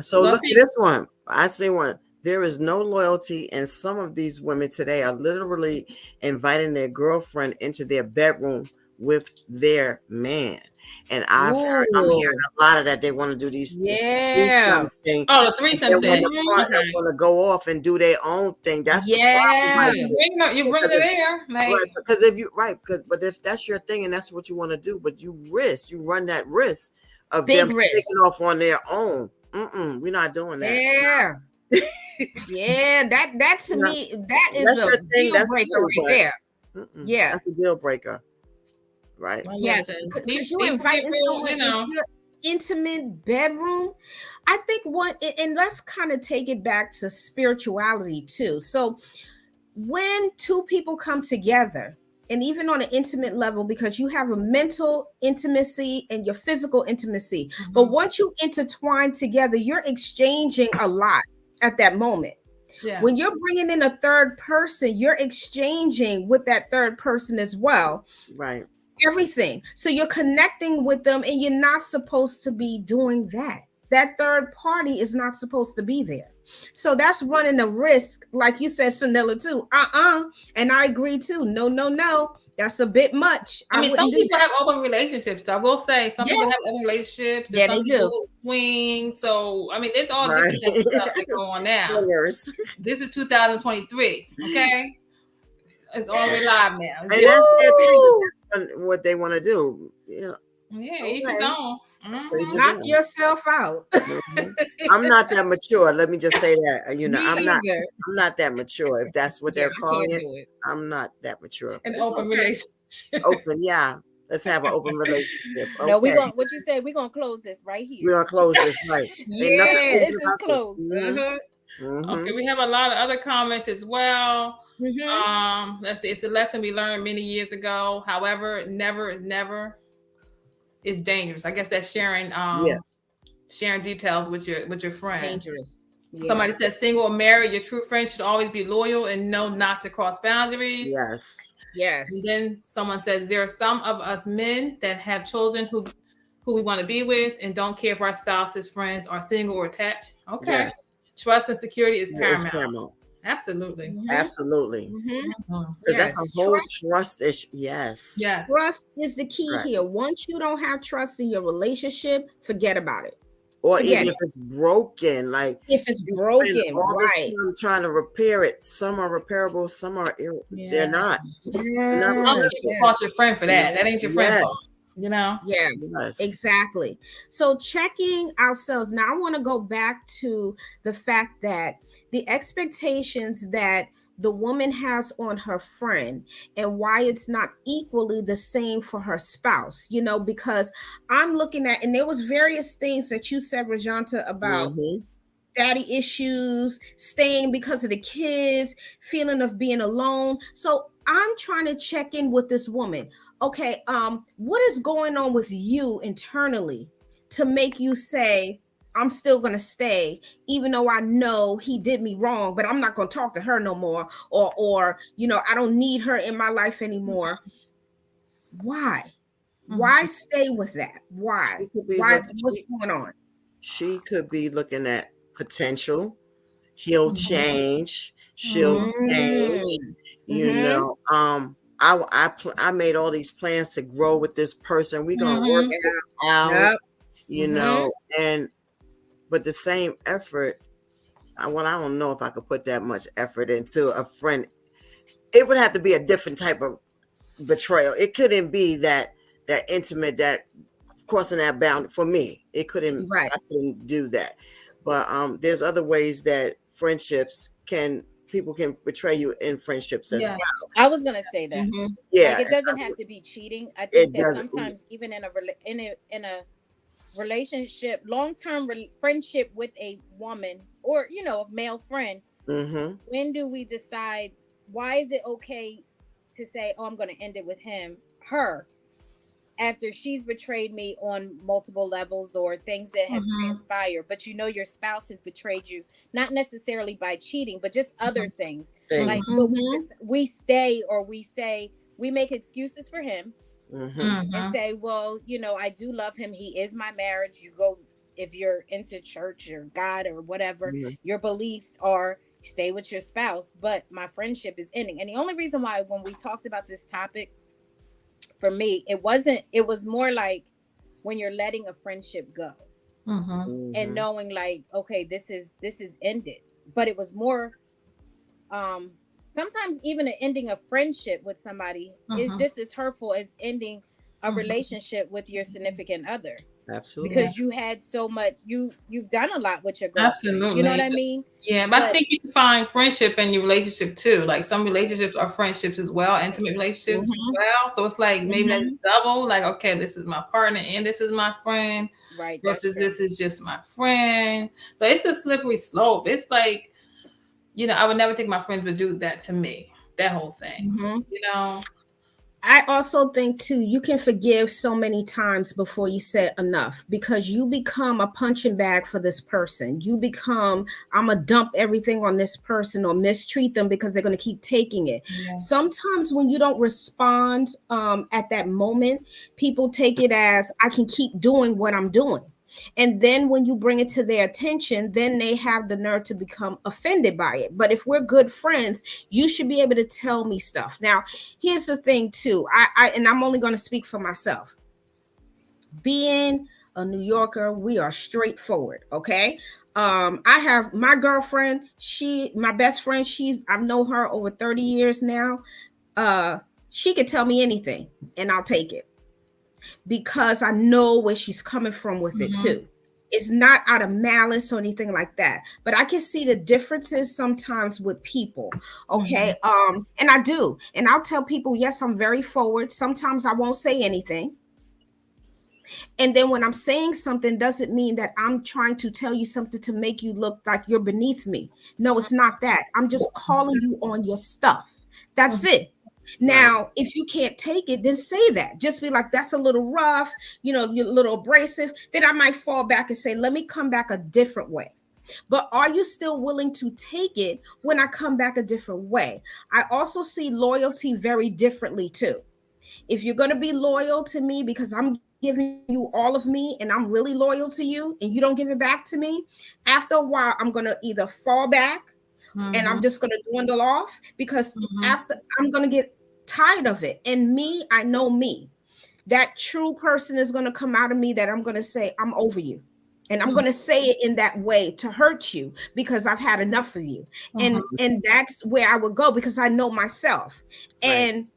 So look at this one. I see one. There is no loyalty, and some of these women today are literally inviting their girlfriend into their bedroom with their man. And I'm hearing a lot of that. They want to do these threesome thing. Oh, the threesome thing. They want to go off and do their own thing. That's the problem. You bring it there, right? Because but if that's your thing and that's what you want to do, but you run that risk of them taking off on their own. We're not doing that. Yeah. Yeah, that to me, that is a deal breaker right there. Yeah, that's a deal breaker, right? Yes, because you inviting someone into your intimate bedroom. I think and let's kind of take it back to spirituality too. So when two people come together, and even on an intimate level, because you have a mental intimacy and your physical intimacy, but once you intertwine together, you're exchanging a lot at that moment. When you're bringing in a third person, you're exchanging with that third person as well. Right. Everything. So you're connecting with them, and you're not supposed to be doing that. That third party is not supposed to be there. So that's running a risk, like you said, Sanilla, too. And I agree too. No. That's a bit much. I mean, some people have open relationships. I will say some people have open relationships. Yeah, some people swing. So I mean, it's all different stuff that go on now. This is 2023. Okay, it's all live now. And that's what they want to do. Yeah, each his own. Knock yourself out. I'm not that mature. Let me just say that. I'm not that mature. If that's what they're calling it, I'm not that mature. An open relationship. Open, yeah. Let's have an open relationship. Okay. No, what you say? We're gonna close this right here. We're gonna close this right. This is closed. Okay, we have a lot of other comments as well. Let's see. It's a lesson we learned many years ago. However, never is dangerous. I guess that's sharing sharing details with your friend. Dangerous. Yeah. Somebody says single or married, your true friend should always be loyal and know not to cross boundaries. Yes. And then someone says there are some of us men that have chosen who we want to be with and don't care if our spouses, friends are single or attached. Okay. Yes. Trust and security is paramount. Absolutely. Absolutely. Because that's a whole trust issue. Yes. Yeah. Trust is the key here. Once you don't have trust in your relationship, forget about it. Or even if it's broken, like if it's broken, right? Trying to repair it. Some are repairable, some are they're not. You can cross your friend for that. That ain't your friend. Yeah. Yes. Exactly. So checking ourselves. Now I want to go back to the fact that the expectations that the woman has on her friend and why it's not equally the same for her spouse, because I'm looking at, and there was various things that you said, Rajanta, about daddy issues, staying because of the kids, feeling of being alone. So I'm trying to check in with this woman. Okay, what is going on with you internally to make you say, I'm still going to stay, even though I know he did me wrong, but I'm not going to talk to her no more, or I don't need her in my life anymore. Why? Why stay with that? Why? What's going on? She could be looking at potential. He'll change. She'll change. You know, I made all these plans to grow with this person. We're gonna work this out. You know, but the same effort. Well, I don't know if I could put that much effort into a friend. It would have to be a different type of betrayal. It couldn't be that intimate, that crossing that boundary for me. It couldn't. I couldn't do that. But there's other ways that people can betray you in friendships as well. I was gonna say that. Yeah, like, it doesn't have to be cheating. I think that sometimes even in a relationship, long-term friendship with a woman or a male friend, when do we decide? Why is it okay to say, "Oh, I'm going to end it with her," after she's betrayed me on multiple levels or things that have transpired, but your spouse has betrayed you, not necessarily by cheating, but just other things. Like we stay, or we say, we make excuses for him and say, well, I do love him. He is my marriage. You go, if you're into church or God or whatever, your beliefs are, stay with your spouse, but my friendship is ending. And the only reason why, when we talked about this topic, for me, it was more like when you're letting a friendship go and knowing like, okay, this is ended. But it was more, sometimes even an ending a friendship with somebody is just as hurtful as ending a relationship with your significant other. Absolutely. Because you had so much, you've done a lot with your girlfriend. Absolutely. You know what I mean? Yeah, but I think you can find friendship in your relationship too. Like some relationships are friendships as well, intimate relationships as well. So it's like maybe that's double. Like, okay, this is my partner and this is my friend. Right. Versus this is just my friend. So it's a slippery slope. It's like, I would never think my friends would do that to me. That whole thing. I also think too, you can forgive so many times before you say enough, because you become a punching bag for this person. You become, I'm going to dump everything on this person or mistreat them because they're going to keep taking it. Yeah. Sometimes when you don't respond at that moment, people take it as, I can keep doing what I'm doing. And then when you bring it to their attention, then they have the nerve to become offended by it. But if we're good friends, you should be able to tell me stuff. Now, here's the thing too. And I'm only going to speak for myself. Being a New Yorker, we are straightforward. Okay. I have my girlfriend, my best friend, I've known her over 30 years now. She could tell me anything and I'll take it, because I know where she's coming from with it too. It's not out of malice or anything like that, but I can see the differences sometimes with people. Okay. And I do. And I'll tell people, yes, I'm very forward. Sometimes I won't say anything. And then when I'm saying something, doesn't mean that I'm trying to tell you something to make you look like you're beneath me. No, it's not that. I'm just calling you on your stuff. That's it. Now, if you can't take it, then say that. Just be like, that's a little rough, you're a little abrasive. Then I might fall back and say, let me come back a different way. But are you still willing to take it when I come back a different way? I also see loyalty very differently too. If you're going to be loyal to me because I'm giving you all of me and I'm really loyal to you and you don't give it back to me, after a while, I'm going to either fall back and I'm just going to dwindle off, because after I'm going to get tired of it. And me, I know me. That true person is going to come out of me that I'm going to say, I'm over you. And I'm going to say it in that way to hurt you because I've had enough of you. And that's where I would go, because I know myself. And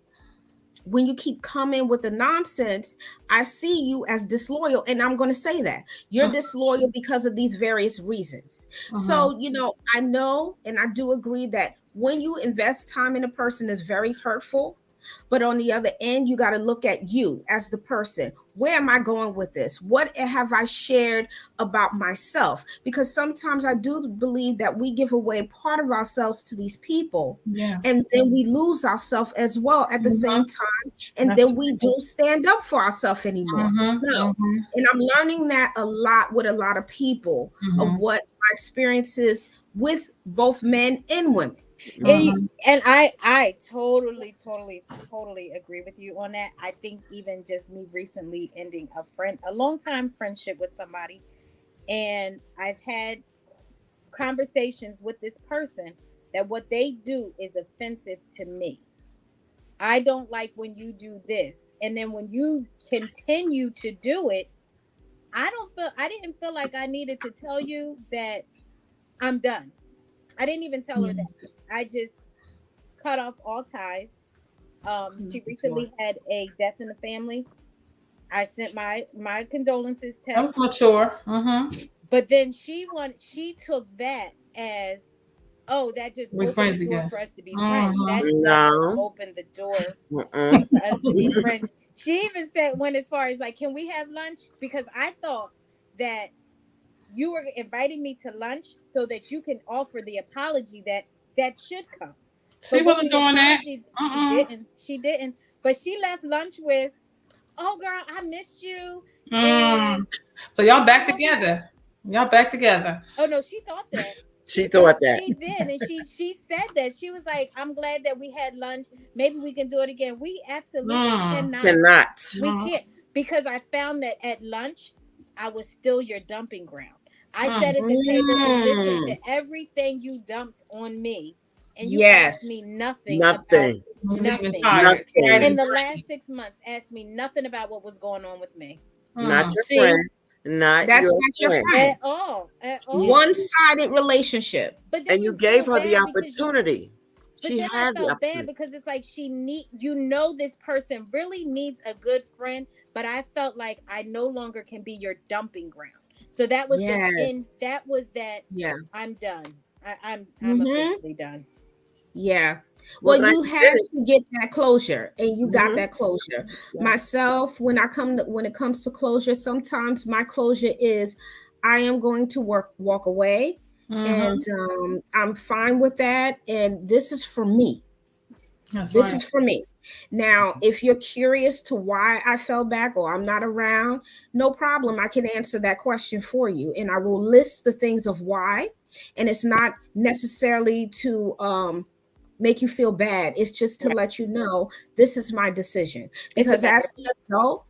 when you keep coming with the nonsense, I see you as disloyal. And I'm going to say that you're disloyal because of these various reasons. So, I know, and I do agree that when you invest time in a person is very hurtful. But on the other end, you got to look at you as the person. Where am I going with this? What have I shared about myself? Because sometimes I do believe that we give away part of ourselves to these people. Yeah. And then we lose ourselves as well at the same time. And then we don't stand up for ourselves anymore. No. And I'm learning that a lot with a lot of people of what my experiences with both men and women. And I totally agree with you on that. I think even just me recently ending a long-time friendship with somebody, and I've had conversations with this person that what they do is offensive to me. I don't like when you do this. And then when you continue to do it, I didn't feel like I needed to tell you that I'm done. I didn't even tell her that. I just cut off all ties. She recently had a death in the family. I sent my condolences text. That was mature. But then she took that as, oh, that just opened the door for us to be friends. That doesn't open the door for us to be friends. She even went as far as like, can we have lunch? Because I thought that you were inviting me to lunch so that you can offer the apology that should come. She wasn't doing that. She didn't. But she left lunch with, oh girl, I missed you. So y'all back together. Y'all back together. Oh no, she thought that. She thought that. She did, and she said that. She was like, I'm glad that we had lunch. Maybe we can do it again. We absolutely cannot. We can't, because I found that at lunch, I was still your dumping ground. I sat at the table and listened to everything you dumped on me, and you asked me nothing. Nothing. In the last 6 months, asked me nothing about what was going on with me. Not your friend. That's not your friend at all. One-sided relationship. And you gave her the opportunity. She had the opportunity. Bad because it's like this person really needs a good friend, but I felt like I no longer can be your dumping ground. So that was the end. That was that. Yeah, I'm done. I'm officially done. Yeah. Well, you had to get that closure, and you got that closure. Yes. Myself, when it comes to closure, sometimes my closure is I am going to walk away, and I'm fine with that. And this is for me. This is for me. Now, if you're curious to why I fell back or I'm not around, no problem. I can answer that question for you, and I will list the things of why. And it's not necessarily to make you feel bad. It's just to let you know this is my decision. Because as an adult,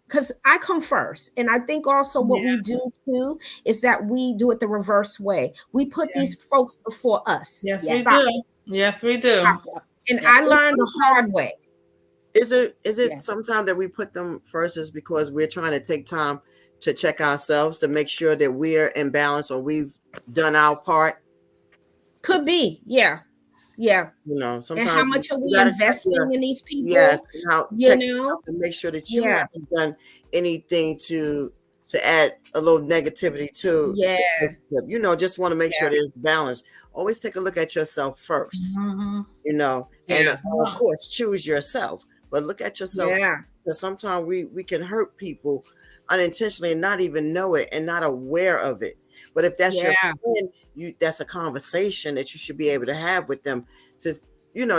because I come first. And I think also what we do too is that we do it the reverse way. We put these folks before us. Yes, we do. Yes, we do. And I learned the hard way. Is it sometimes that we put them first is because we're trying to take time to check ourselves to make sure that we're in balance or we've done our part? Could be. Yeah. Sometimes and how much are we investing in these people? Yes, to make sure that you haven't done anything to add a little negativity to. Just want to make sure there's balance. Always take a look at yourself first. And of course choose yourself, but look at yourself. Because sometimes we can hurt people unintentionally and not even know it and not aware of it. But if that's your friend, that's a conversation that you should be able to have with them to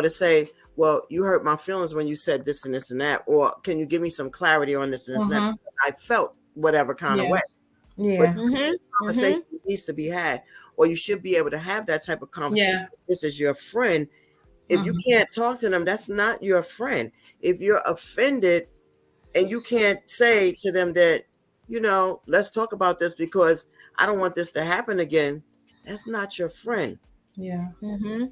say, well, you hurt my feelings when you said this and this and that, or can you give me some clarity on this and this and that? I felt whatever kind of way. But conversation needs to be had, or you should be able to have that type of conversation. This is your friend. If you can't talk to them, that's not your friend. If you're offended and you can't say to them that, let's talk about this because I don't want this to happen again, that's not your friend. Please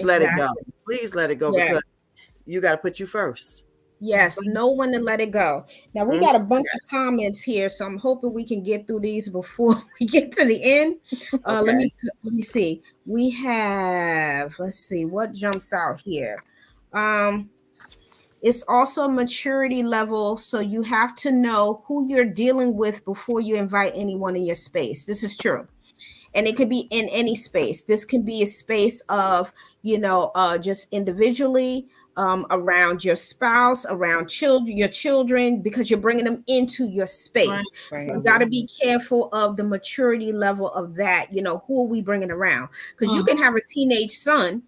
let it go. Please let it go because you got to put you first. Yes, know when to let it go. Now we got a bunch of comments here, so I'm hoping we can get through these before we get to the end. Let me see. We have, let's see what jumps out here. It's also a maturity level, so you have to know who you're dealing with before you invite anyone in your space. This is true. And it could be in any space. This can be a space of, just individually, around your spouse, around your children, because you're bringing them into your space. Right. You got to be careful of the maturity level of that. Who are we bringing around? Because you can have a teenage son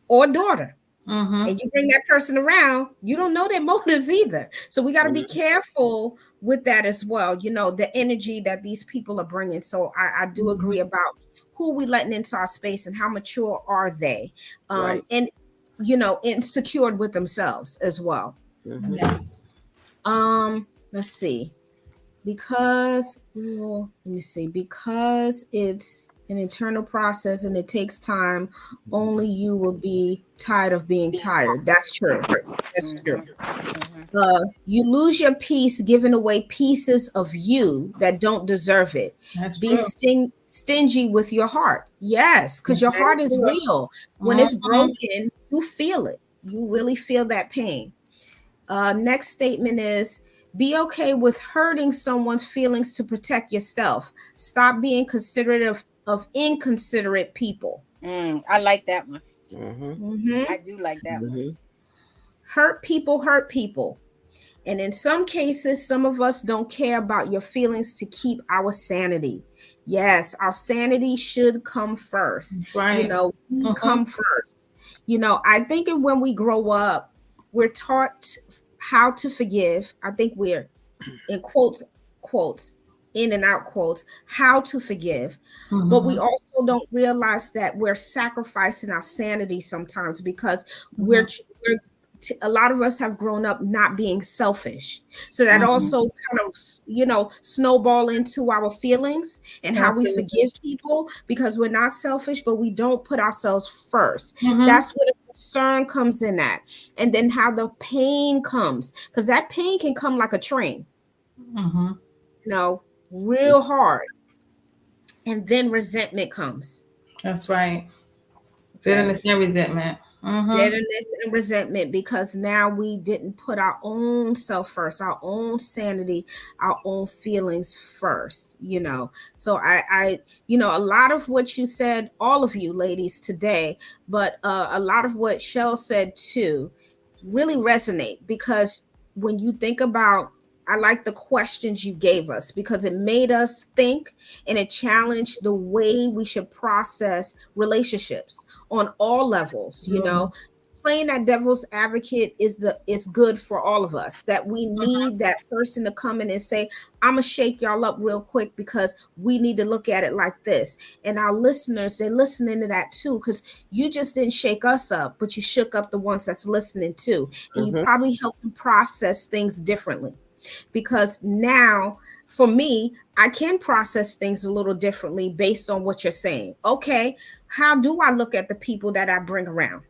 or daughter. And you bring that person around, you don't know their motives either. So we got to be careful with that as well. The energy that these people are bringing. So I do agree about who are we letting into our space and how mature are they? Right. And, you know, insecure with themselves as well. Mm-hmm. Yes. Let's see. Because, well, let me see. Because it's an internal process and it takes time, only you will be tired of being tired. That's true. That's true. You lose your peace giving away pieces of you that don't deserve it. That's Be stingy with your heart. Yes, because your heart is real. When it's broken, you feel it. You really feel that pain. Next statement is, be okay with hurting someone's feelings to protect yourself. Stop being considerate of inconsiderate people. I like that one. Mm-hmm. I do like that one. Hurt people. And in some cases, some of us don't care about your feelings to keep our sanity. Yes, our sanity should come first. Right. You know, we come first. You know, I think when we grow up, we're taught how to forgive. I think we're in quotes, in and out quotes, how to forgive. But we also don't realize that we're sacrificing our sanity sometimes because a lot of us have grown up not being selfish. So that also kind of, you know, snowball into our feelings and how we forgive people because we're not selfish, but we don't put ourselves first. That's where the concern comes in at. And then how the pain comes, because that pain can come like a train, you know, real hard. And then resentment comes. That's right. Bitterness and resentment. Bitterness and resentment, because now we didn't put our own self first, our own sanity, our own feelings first, you know. So I you know, a lot of what you said, all of you ladies today, but a lot of what Shell said too really resonate, because when you think about, I like the questions you gave us because it made us think and it challenged the way we should process relationships on all levels. You know, playing that devil's advocate is good for all of us, that we need that person to come in and say, I'm gonna shake y'all up real quick because we need to look at it like this. And our listeners, they're listening to that too, because you just didn't shake us up, but you shook up the ones that's listening too. And you probably helped them process things differently. Because now, for me, I can process things a little differently based on what you're saying. Okay, how do I look at the people that I bring around?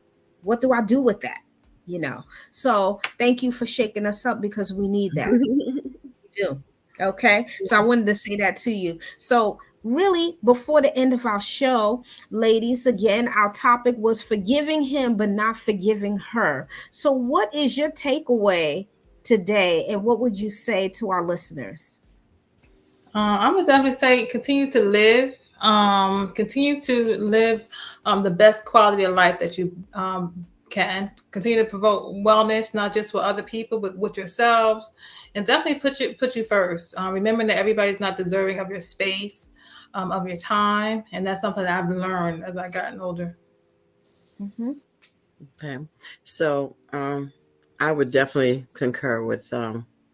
What do I do with that? You know, so thank you for shaking us up because we need that. We do. Okay, so I wanted to say that to you. So really, before the end of our show, ladies, again, our topic was forgiving him but not forgiving her. So what is your takeaway today, and what would you say to our listeners? I would definitely say continue to live the best quality of life that you can. Continue to promote wellness, not just for other people, but with yourselves, and definitely put you first. Remembering that everybody's not deserving of your space, of your time, and that's something that I've learned as I've gotten older. Okay, so I would definitely concur with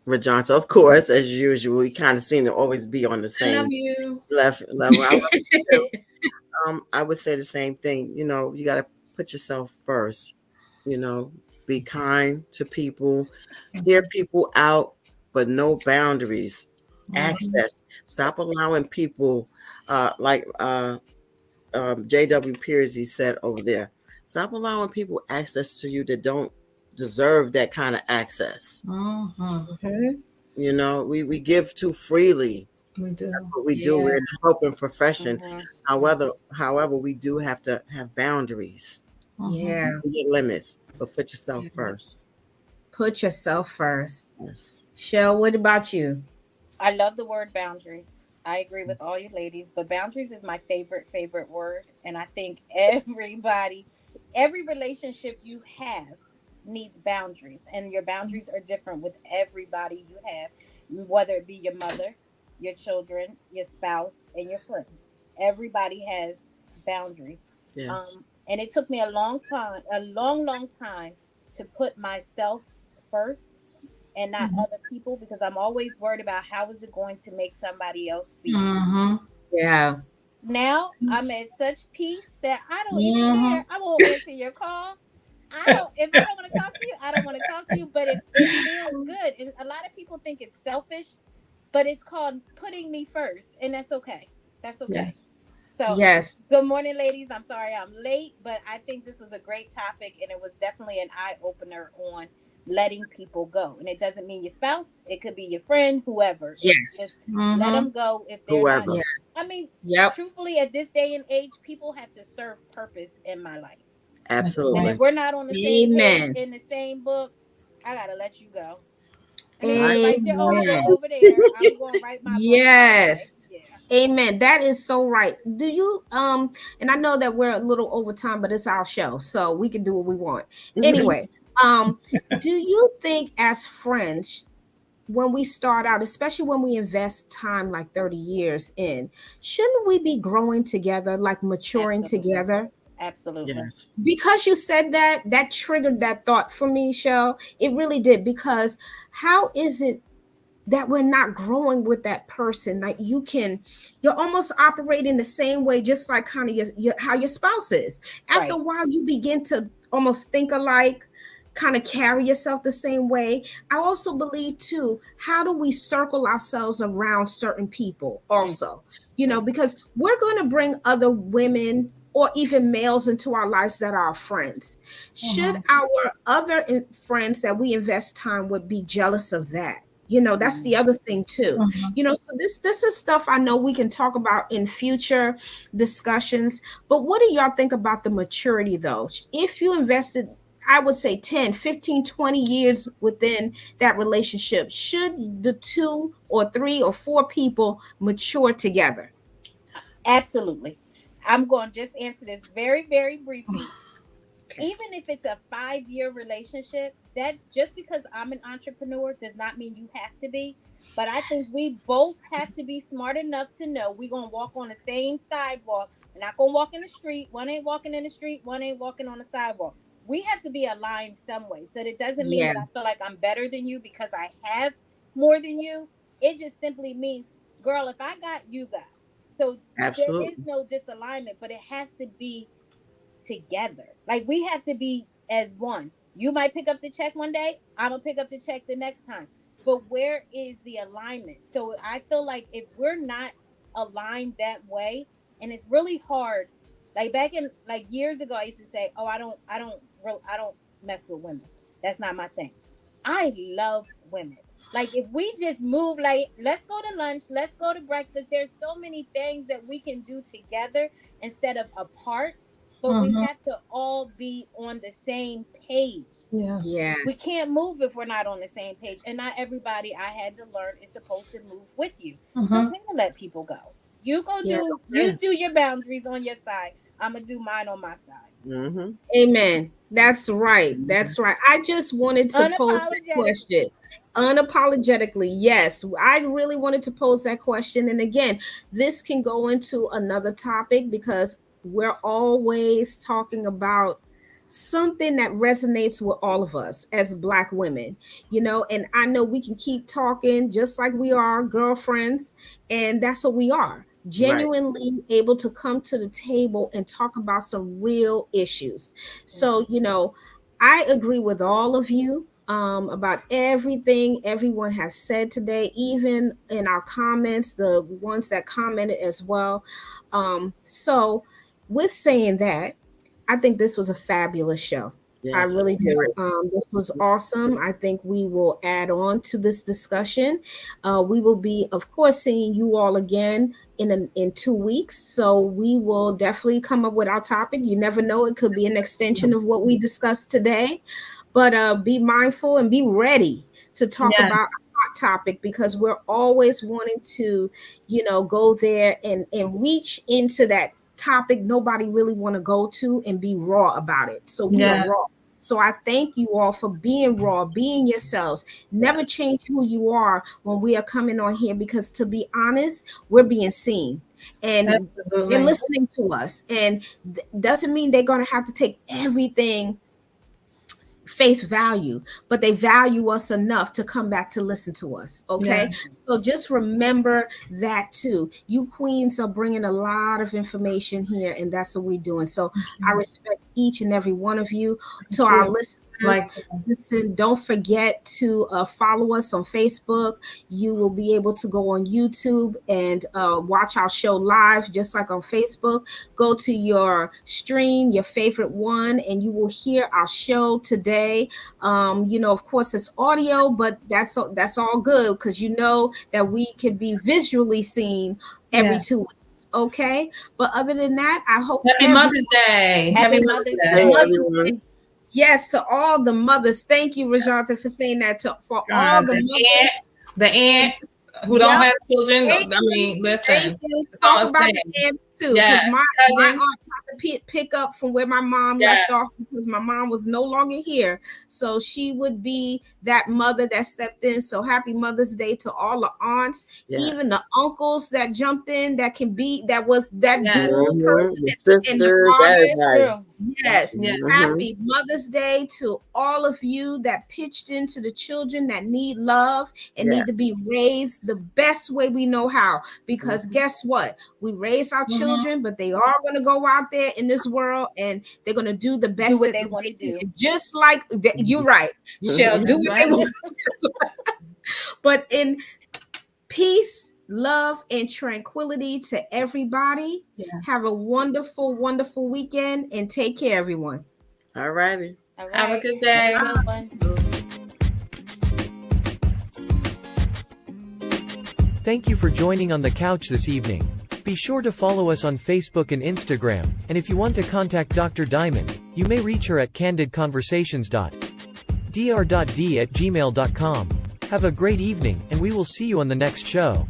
Rajon. So of course, as usual, we kind of seem to always be on the same level. I would say the same thing. You know, you got to put yourself first. You know, be kind to people, hear people out, but no boundaries. Access. Stop allowing people like J.W. Pearson said over there. Stop allowing people access to you that don't deserve that kind of access. You know, we give too freely. We do. That's what we do. We're in the helping profession. However, we do have to have boundaries. Yeah. You get limits, but put yourself first. Put yourself first. Yes. Shell, what about you? I love the word boundaries. I agree with all you ladies, but boundaries is my favorite word. And I think every relationship you have needs boundaries. And your boundaries are different with everybody you have, whether it be your mother, your children, your spouse, and your friend. Everybody has boundaries. Yes. And it took me a long time to put myself first and not other people, because I'm always worried about how is it going to make somebody else feel. Yeah. now I'm at such peace that I don't even care. I won't answer your call. If I don't want to talk to you, I don't want to talk to you. But if it feels good, and a lot of people think it's selfish, but it's called putting me first, and that's okay. That's okay. Yes. So, yes. Good morning, ladies. I'm sorry I'm late, but I think this was a great topic, and it was definitely an eye opener on letting people go. And it doesn't mean your spouse; it could be your friend, whoever. Yes. Just let them go if they're Whoever. not. Yeah. I mean, Yep. truthfully, at this day and age, people have to serve purpose in my life. Absolutely. And if we're not on the same Amen. page in the same book, I gotta let you go. I Amen. mean, write your own book over there. I'm gonna write my book. Yes. Yeah. Amen. That is so right. Do you and I know that we're a little over time, but it's our show, so we can do what we want. Anyway, do you think as friends, when we start out, especially when we invest time like 30 years in, shouldn't we be growing together, like maturing together? Absolutely. Yes. Because you said that, that triggered that thought for me, Shell. It really did. Because how is it that we're not growing with that person? Like you're almost operating the same way, just like kind of how your spouse is. After a while, you begin to almost think alike, kind of carry yourself the same way. I also believe too, how do we circle ourselves around certain people also? Because we're going to bring other women or even males into our lives that are our friends. Should our other friends that we invest time with be jealous of that? That's the other thing too. So this is stuff I know we can talk about in future discussions. But what do y'all think about the maturity though? If you invested, I would say 10, 15, 20 years within that relationship, should the 2 or 3 or 4 people mature together? Absolutely. I'm going to just answer this very, very briefly. Okay. Even if it's a 5-year relationship, that just because I'm an entrepreneur does not mean you have to be. But I think we both have to be smart enough to know we're going to walk on the same sidewalk. We're not going to walk in the street. One ain't walking in the street. One ain't walking on the sidewalk. We have to be aligned some way. So that doesn't mean that I feel like I'm better than you because I have more than you. It just simply means, girl, if I got, you got. So Absolutely. There is no disalignment, but it has to be together. Like we have to be as one. You might pick up the check one day, I'm gonna pick up the check the next time. But where is the alignment? So I feel like if we're not aligned that way, and it's really hard. Like back in like years ago, I used to say, "Oh, I don't mess with women. That's not my thing." I love women. Like if we just move, like let's go to lunch, let's go to breakfast. There's so many things that we can do together instead of apart. But we have to all be on the same page. Yes. We can't move if we're not on the same page. And not everybody, I had to learn, is supposed to move with you. So I'm going to let people go. You do your boundaries on your side. I'm going to do mine on my side. Amen. That's right. That's right. I just wanted to pose that question. Unapologetically, yes. I really wanted to pose that question. And again, this can go into another topic because we're always talking about something that resonates with all of us as Black women, and I know we can keep talking just like we are girlfriends, and that's what we are, genuinely able to come to the table and talk about some real issues. So, I agree with all of you about everything everyone has said today, even in our comments, the ones that commented as well. So with saying that, I think this was a fabulous show. Yes, I really do. This was awesome. I think we will add on to this discussion. We will be, of course, seeing you all again in 2 weeks. So we will definitely come up with our topic. You never know. It could be an extension of what we discussed today. But be mindful and be ready to talk about a hot topic because we're always wanting to, go there and reach into that topic nobody really want to go to and be raw about it. So we are raw. So I thank you all for being raw, being yourselves. Never change who you are when we are coming on here because to be honest, we're being seen and they're listening to us. And doesn't mean they're going to have to take everything face value, but they value us enough to come back to listen to us. Okay. Yeah. So just remember that too. You queens are bringing a lot of information here, and that's what we're doing. So I respect each and every one of you. To our listeners, listen, don't forget to follow us on Facebook. You will be able to go on YouTube and watch our show live, just like on Facebook. Go to your stream, your favorite one, and you will hear our show today. Of course it's audio, but that's all good, because that we can be visually seen every 2 weeks. Okay. But other than that, I hope Happy Mother's Day. Happy Mother's Day. Yes, to all the mothers. Thank you, Rajanta, for saying that. For all the mothers. The aunts who don't have children. Listen. Thank you. Talk about the aunts too. Because my aunt had to pick up from where my mom left off, because my mom was no longer here. So she would be that mother that stepped in. So happy Mother's Day to all the aunts, even the uncles that jumped in, that was that dual person. The sisters, everybody. Yes. Happy Mother's Day to all of you that pitched into the children that need love and need to be raised the best way we know how. Because guess what? We raise our children, but they are going to go out there in this world and they're going to do the best what they want to do. Just like you're right, Shell. Do what they want to do. But in peace, love, and tranquility to everybody. Have a wonderful, wonderful weekend, and take care, everyone. All righty. Have a good day. Thank you for joining On the Couch this evening. Be sure to follow us on Facebook and Instagram, and if you want to contact Dr. Diamond, you may reach her at candidconversations.dr.d@gmail.com. Have a great evening, and we will see you on the next show.